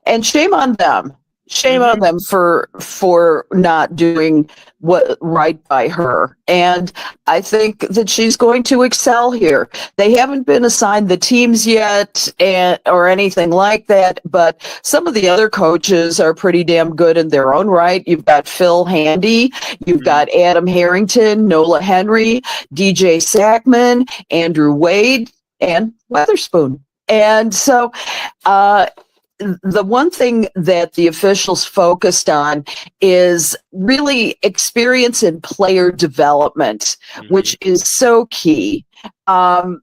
And shame on them. Shame on them for not doing what right by her. And I think that she's going to excel here. They haven't been assigned the teams yet or anything like that, but some of the other coaches are pretty damn good in their own right. You've got Phil Handy, you've got Adam Harrington, Nola Henry, DJ Sackman, Andrew Wade, and Weatherspoon. And so the one thing that the officials focused on is really experience in player development, which is so key. And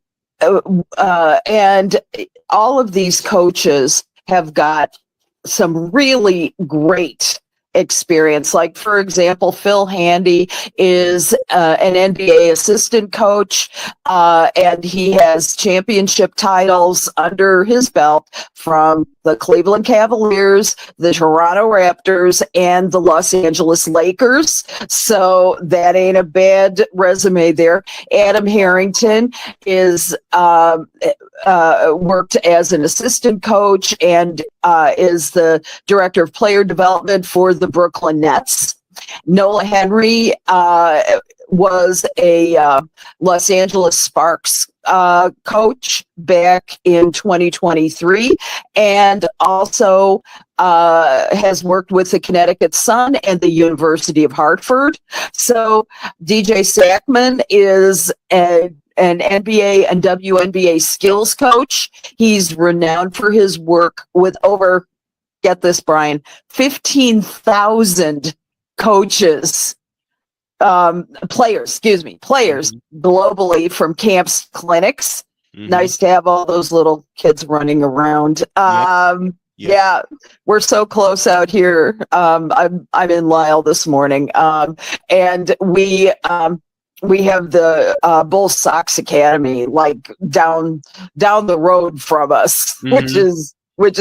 all of these coaches have got some really great experience. Like, for example, Phil Handy is an NBA assistant coach, and he has championship titles under his belt from the Cleveland Cavaliers, the Toronto Raptors, and the Los Angeles Lakers. So that ain't a bad resume there. Adam Harrington is worked as an assistant coach and is the director of player development for the Brooklyn Nets. Nola Henry was a Los Angeles Sparks coach back in 2023, and also has worked with the Connecticut Sun and the University of Hartford. So DJ Sackman is an NBA and WNBA skills coach. He's renowned for his work with over, get this, Brian, 15,000 coaches, players globally from camps, clinics. Nice to have all those little kids running around. Yeah, we're so close out here. I'm in Lisle this morning, and we have the Bulls Sox Academy like down the road from us, which is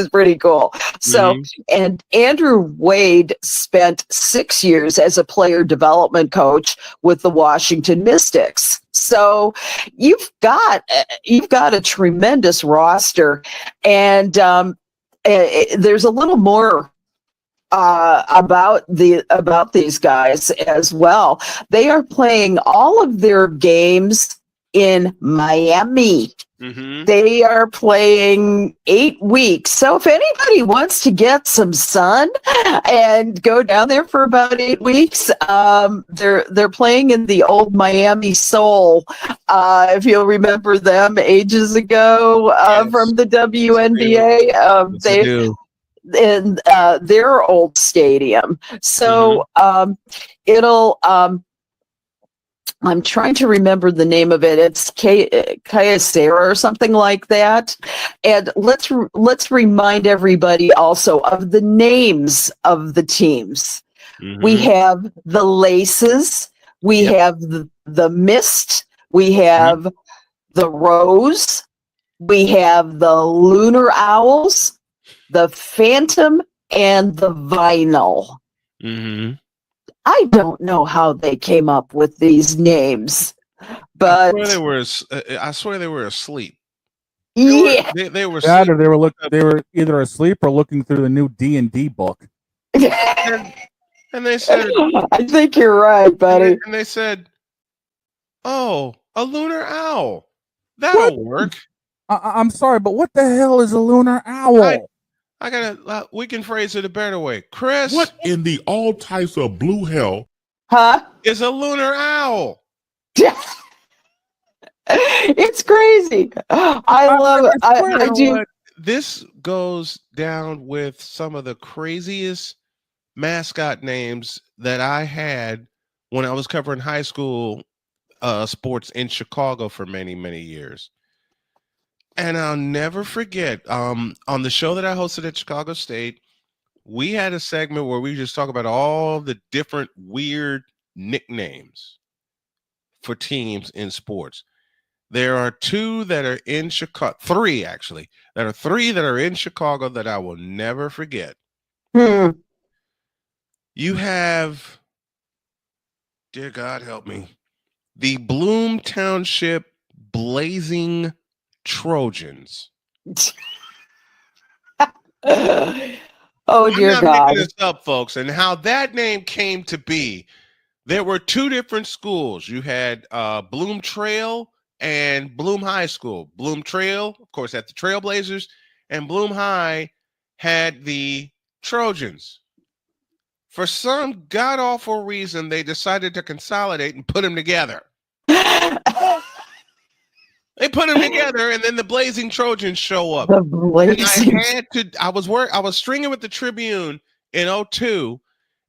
pretty cool. So, and Andrew Wade spent 6 years as a player development coach with the Washington Mystics. So you've got a tremendous roster, and there's a little more about these guys as well. They are playing all of their games in Miami. Mm-hmm. They are playing 8 weeks. So if anybody wants to get some sun and go down there for about 8 weeks, they're playing in the old Miami Soul. If you'll remember them ages ago from the WNBA, They do. in their old stadium. So it'll. I'm trying to remember the name of it. It's Kyocera or something like that. And let's remind everybody also of the names of the teams. We have the Laces. We have the Mist. We have the Rose. We have the Lunar Owls, the Phantom, and the Vinyl. Mm-hmm. I don't know how they came up with these names, but I swear they were asleep. Yeah, they were. That, or they were either asleep or looking through the new D&D book. And they said, I think you're right, buddy. And they said, "Oh, a lunar owl. That'll work." I'm sorry, but what the hell is a lunar owl? I gotta. We can phrase it a better way. Chris, what in the all types of blue hell? Is a lunar owl? It's crazy. I love it. I do. This goes down with some of the craziest mascot names that I had when I was covering high school sports in Chicago for many, many years. And I'll never forget, on the show that I hosted at Chicago State, we had a segment where we just talk about all the different weird nicknames for teams in sports. There are two that are in Chicago, three actually, that are in Chicago that I will never forget. You have, dear God help me, the Bloom Township Blazing Trojans. Oh dear I'm not God! making this up, folks. And how that name came to be, there were two different schools. You had Bloom Trail and Bloom High School. Bloom Trail, of course, had the Trailblazers, and Bloom High had the Trojans. For some god-awful reason, they decided to consolidate and put them together. They put them together, and then the Blazing Trojans show up. The Blazing. I was stringing with the Tribune in 2002,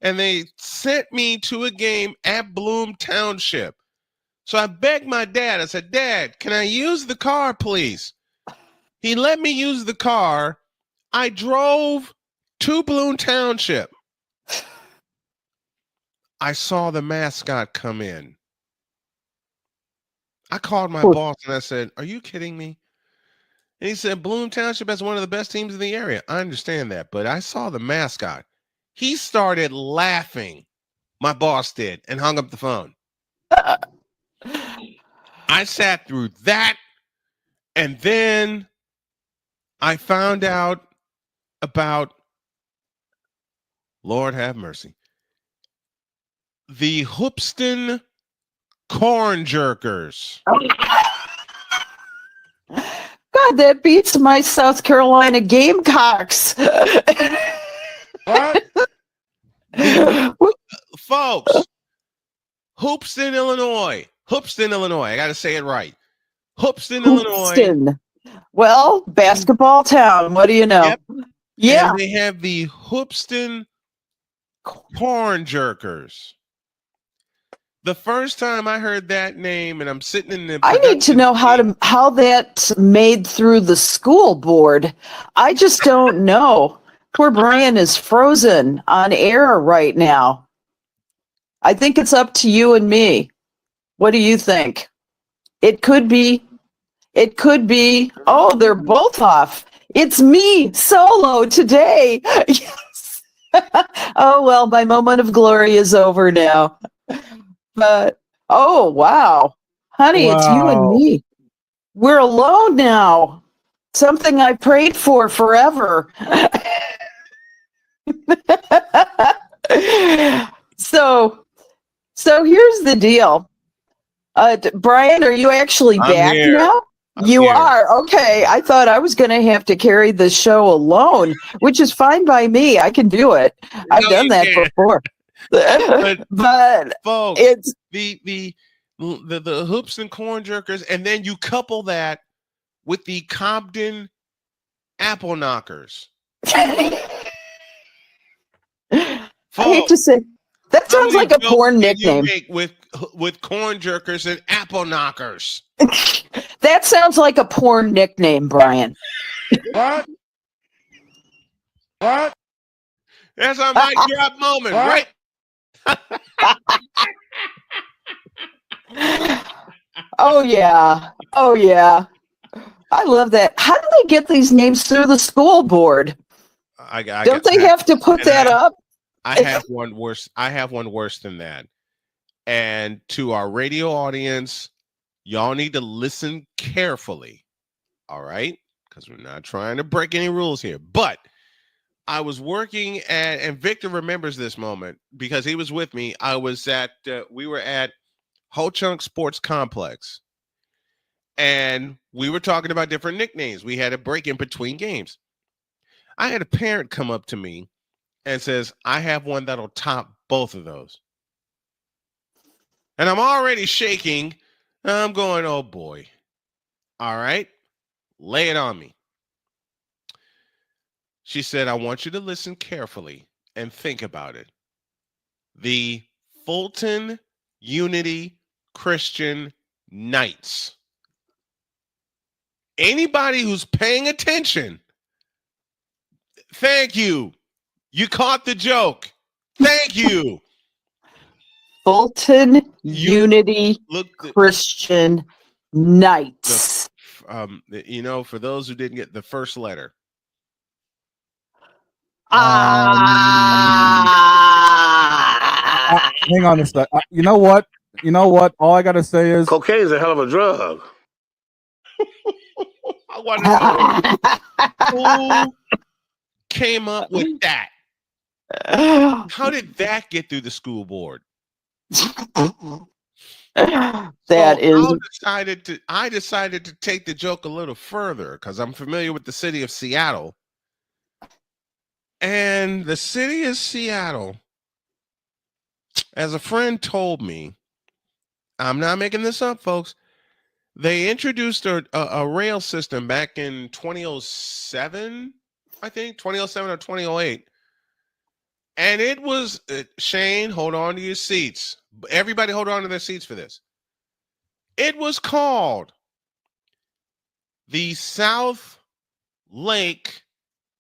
and they sent me to a game at Bloom Township. So I begged my dad. I said, "Dad, can I use the car, please?" He let me use the car. I drove to Bloom Township. I saw the mascot come in. I called my boss and I said, "Are you kidding me?" And he said, "Bloom Township has one of the best teams in the area." I understand that, but I saw the mascot. He started laughing. My boss did, and hung up the phone. I sat through that, and then I found out about, Lord have mercy, the Hoopston Corn Jerkers. God, that beats my South Carolina Gamecocks. What? Folks, Hoopston, Illinois. I got to say it right. Hoopston, Illinois. Well, basketball town. What do you know? Yep. Yeah. And they have the Hoopston Corn Jerkers. The first time I heard that name, and I'm sitting in the, I need to know how that made through the school board. I just don't know. Poor Brian is frozen on air right now. I think it's up to you and me. What do you think? It could be. Oh, they're both off. It's me solo today. Yes. Oh, well, my moment of glory is over now. But, oh, wow. Honey, It's you and me. We're alone now. Something I prayed for forever. So here's the deal. Brian, are you actually back now? You are? Okay. I thought I was going to have to carry the show alone, which is fine by me. I can do it. I've done that before. but folks, it's the hoops and corn jerkers, and then you couple that with the Compton apple knockers. I hate to say that sounds like a porn nickname. You make with corn jerkers and apple knockers. That sounds like a porn nickname, Brian. What? What? That's a mic drop moment, right? Oh yeah. Oh yeah. I love that. How do they get these names through the school board? Don't they have to put that up? I have one worse. I have one worse than that. And to our radio audience, y'all need to listen carefully. All right? Because we're not trying to break any rules here. But I was working at, and Victor remembers this moment because he was with me. I was at, we were at Ho Chunk Sports Complex. And we were talking about different nicknames. We had a break in between games. I had a parent come up to me and says, I have one that'll top both of those. And I'm already shaking. I'm going, oh boy. All right, lay it on me. She said, I want you to listen carefully and think about it. The Fulton Unity Christian Knights. Anybody who's paying attention, thank you. You caught the joke. Thank you. Fulton Unity Christian Knights. You know, for those who didn't get the first letter. Hang on a sec. You know what? All I got to say is cocaine is a hell of a drug. I want to know who came up with that. How did that get through the school board? I decided to take the joke a little further because I'm familiar with the city of Seattle. And the city of Seattle, as a friend told me, I'm not making this up, folks. They introduced a rail system back in 2007, I think, 2007 or 2008. And it was, Shane, hold on to your seats. Everybody hold on to their seats for this. It was called the South Lake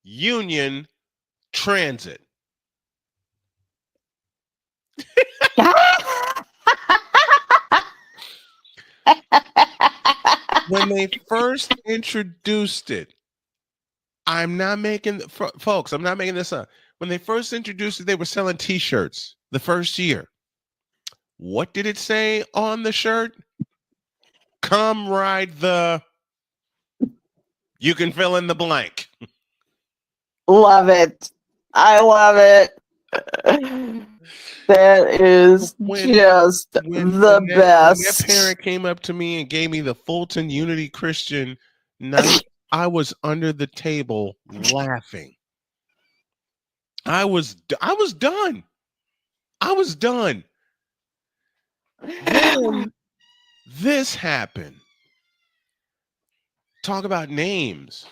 Union Transit. When they first introduced it, I'm not making folks, I'm not making this up. When they first introduced it, they were selling t-shirts the first year. What did it say on the shirt? Come ride the, you can fill in the blank. Love it. I love it. That is the best. When that parent came up to me and gave me the Fulton Unity Christian Knight, I was under the table laughing. I was done. I was done. Then this happened. Talk about names.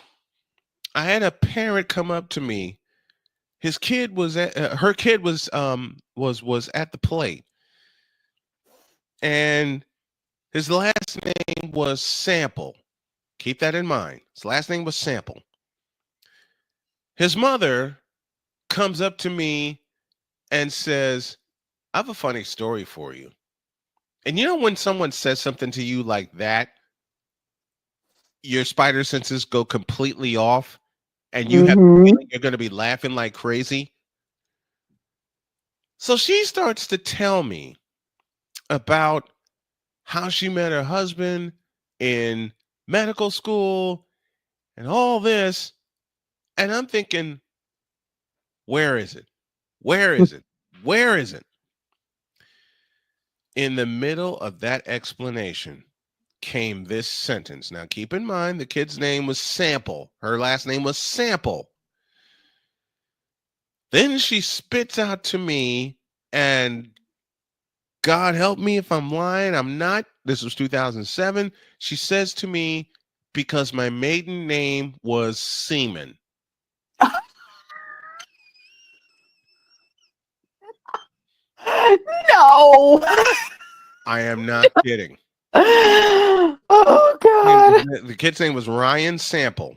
I had a parent come up to me. His kid was at her kid was at the plate, and his last name was Sample. Keep that in mind. His last name was Sample. His mother comes up to me and says, I have a funny story for you. And you know when someone says something to you like that, your spider senses go completely off and you have a feeling you're going to be laughing like crazy. So she starts to tell me about how she met her husband in medical school and all this. And I'm thinking, where is it? Where is it? Where is it? In the middle of that explanation came this sentence. Now, keep in mind, the kid's name was Sample. Her last name was Sample. Then she spits out to me, and God help me if I'm lying. I'm not. This was 2007. She says to me, because my maiden name was Seaman. No. I am not kidding. Oh, God. The kid's name was Ryan Sample.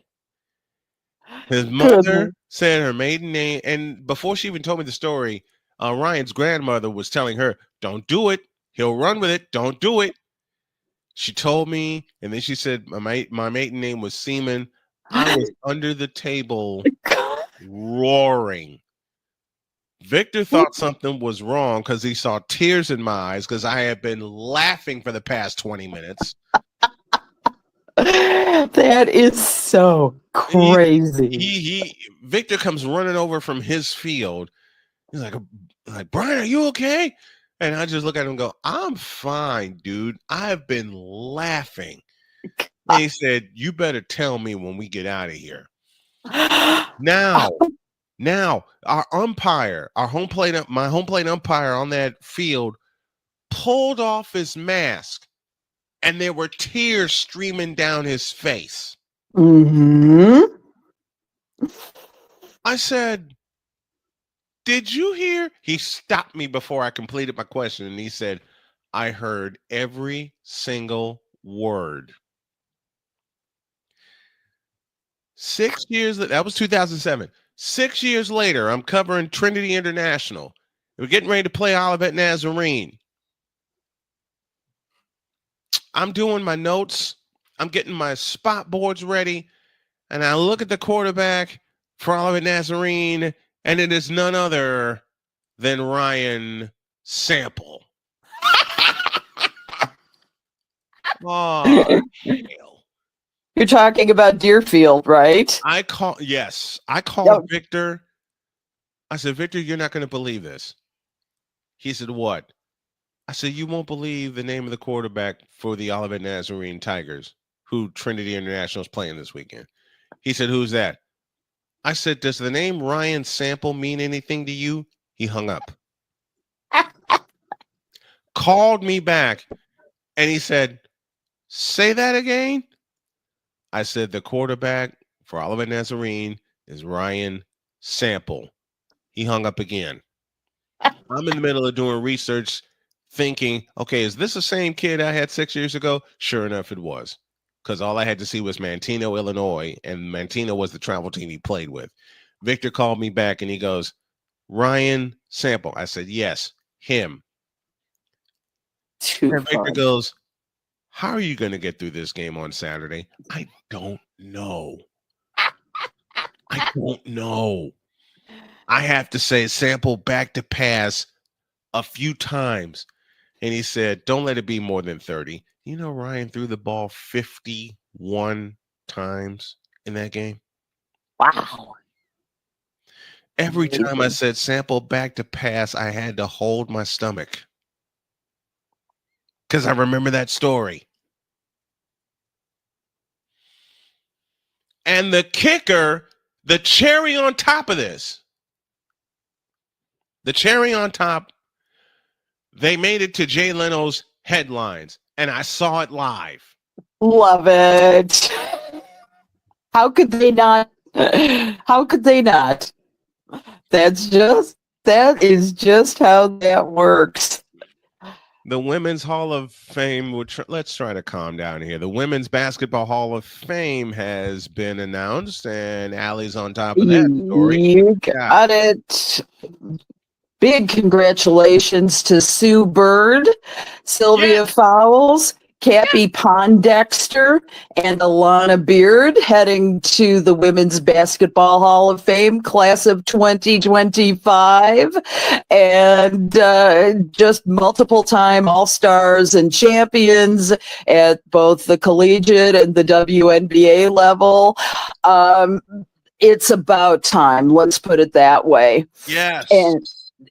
His mother said her maiden name, and before she even told me the story, Ryan's grandmother was telling her, don't do it. He'll run with it. Don't do it. She told me, and then she said my maiden name was Seaman. I was under the table roaring. Victor thought something was wrong because he saw tears in my eyes because I had been laughing for the past 20 minutes. That is so crazy. Victor comes running over from his field. He's like, Brian, are you okay? And I just look at him and go, I'm fine, dude. I've been laughing. And he said, you better tell me when we get out of here. Now, our umpire, my home plate umpire on that field pulled off his mask, and there were tears streaming down his face. Mm-hmm. I said, did you hear? He stopped me before I completed my question, and he said, I heard every single word. 6 years, that was 2007. 6 years later, I'm covering Trinity International. We're getting ready to play Olivet Nazarene. I'm doing my notes. I'm getting my spot boards ready. And I look at the quarterback for Olivet Nazarene, and it is none other than Ryan Sample. Oh, hell. You're talking about Deerfield, right? I called Victor. I said, Victor, you're not going to believe this. He said, what? I said, you won't believe the name of the quarterback for the Olivet Nazarene Tigers, who Trinity International is playing this weekend. He said, who's that? I said, does the name Ryan Sample mean anything to you? He hung up. Called me back, and he said, say that again? I said, the quarterback for Olivet Nazarene is Ryan Sample. He hung up again. I'm in the middle of doing research, thinking, okay, is this the same kid I had 6 years ago? Sure enough, it was. Because all I had to see was Mantino, Illinois, and Mantino was the travel team he played with. Victor called me back, and he goes, Ryan Sample. I said, yes, him. And Victor goes, how are you going to get through this game on Saturday? I don't know. I don't know. I have to say Sample back to pass a few times. And he said, don't let it be more than 30. You know, Ryan threw the ball 51 times in that game. Wow. Every time I said Sample back to pass, I had to hold my stomach. Because I remember that story. And the kicker, the cherry on top of this, they made it to Jay Leno's headlines, and I saw it live. Love it. How could they not? How could they not? That is just how that works. The Women's Hall of Fame, let's try to calm down here. The Women's Basketball Hall of Fame has been announced, and Allie's on top of that story. You got it. Big congratulations to Sue Bird, Sylvia Fowles, Cappy Pondexter, and Alana Beard heading to the Women's Basketball Hall of Fame class of 2025. And just multiple time All-Stars and champions at both the collegiate and the WNBA level. It's about time. Let's put it that way. Yes.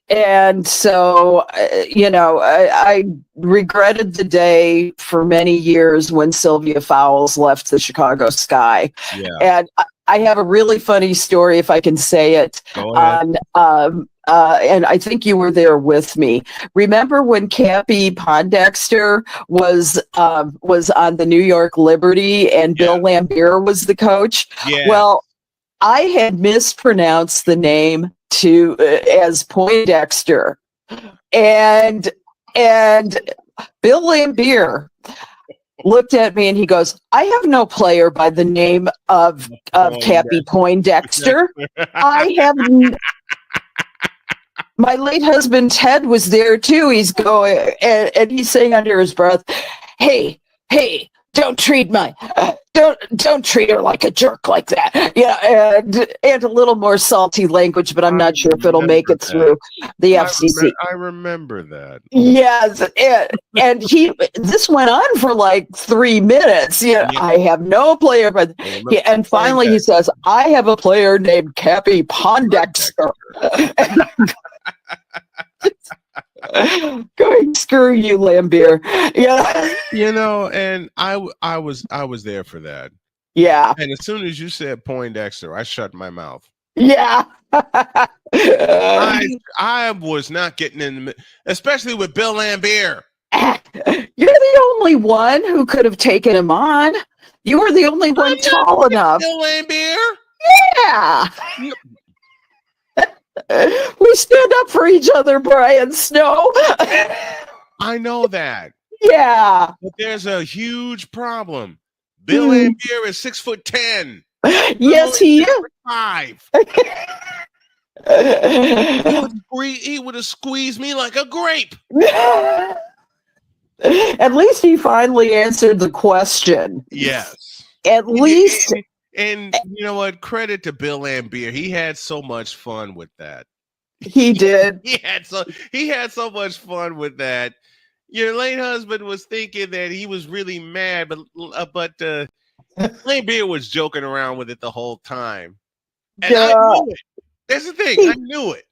And so, I regretted the day for many years when Sylvia Fowles left the Chicago Sky. Yeah. And I have a really funny story, if I can say it. Go ahead. And I think you were there with me. Remember when Cappy Pondexter was on the New York Liberty and Bill Lambier was the coach? Yeah. Well, I had mispronounced the name as Poindexter, and Bill Lambier looked at me and he goes, "I have no player by the name of Cappy Poindexter. I have." My late husband Ted was there too. He's going and he's saying under his breath, "Hey, don't treat don't treat her like a jerk like that." Yeah, and a little more salty language, but I'm not sure if it'll make it through the FCC. I remember that. Yes, and this went on for like 3 minutes. I have no player, but and finally he says, "I have a player named Cappy Pondexter." Going, screw you, Lambier. Yeah. And I was there for that. Yeah. And as soon as you said Poindexter, I shut my mouth. Yeah. I was not getting in the, especially with Bill Lambier. You're the only one who could have taken him on. You were the only one tall enough. Bill Lambier? Yeah. We stand up for each other, Brian Snow. I know that. Yeah. But there's a huge problem. Bill Lambier is 6'10". Yes, he is. 5. He would have squeezed me like a grape. At least he finally answered the question. Yes. At least. And you know what? Credit to Bill Lambier. He had so much fun with that. He did. He had so much fun with that. Your late husband was thinking that he was really mad, but Lambier was joking around with it the whole time. And I knew it. That's the thing. I knew it.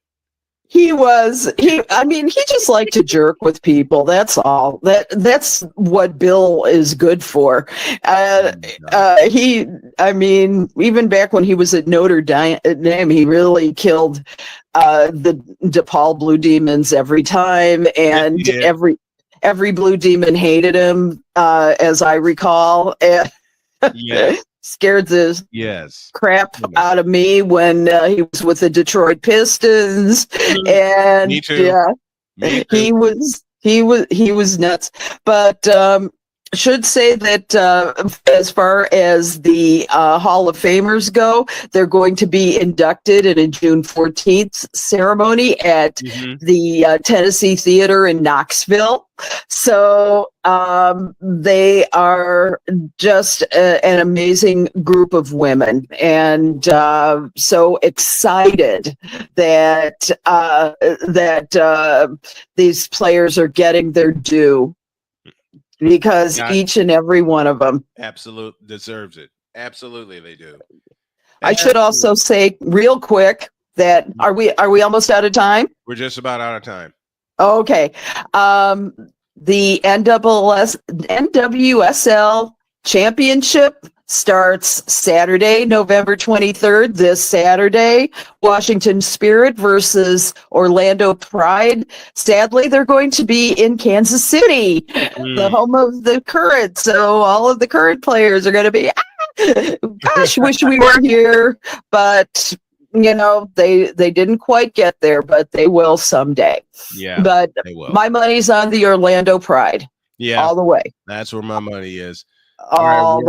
He just liked to jerk with people. That's all. That's what Bill is good for. Even back when he was at Notre Dame, he really killed the DePaul Blue Demons every time, and every Blue Demon hated him, as I recall. Yes. Scared the crap out of me when he was with the Detroit Pistons, and me too. Me too. he was nuts. But should say that as far as the Hall of Famers go, they're going to be inducted in a June 14th ceremony at the Tennessee Theater in Knoxville. So they are just an amazing group of women, and so excited that these players are getting their due. Because each and every one of them absolutely deserves it. Absolutely, they do. I should also say real quick that are we almost out of time? We're just about out of time. Okay. The NWSL Championship starts Saturday, November 23rd, this Saturday. Washington Spirit versus Orlando Pride. Sadly, they're going to be in Kansas City, the home of the Current. So all of the Current players are going to be, gosh, wish we were here. But, they didn't quite get there, but they will someday. Yeah, but they will. My money's on the Orlando Pride. Yeah, all the way. That's where my money is. All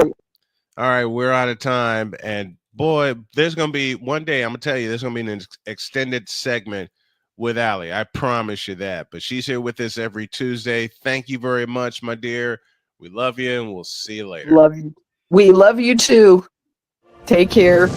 right, we're out of time. And boy, there's going to be one day, I'm going to tell you, there's going to be an extended segment with Allie. I promise you that. But she's here with us every Tuesday. Thank you very much, my dear. We love you, and we'll see you later. Love you. We love you too. Take care.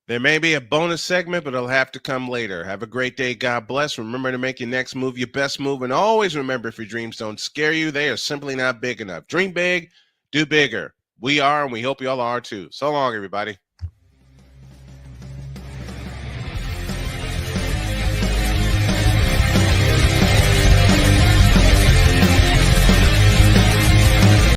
There may be a bonus segment, but it'll have to come later. Have a great day. God bless. Remember to make your next move your best move. And always remember, if your dreams don't scare you, they are simply not big enough. Dream big, do bigger. We are, and we hope y'all are too. So long, everybody.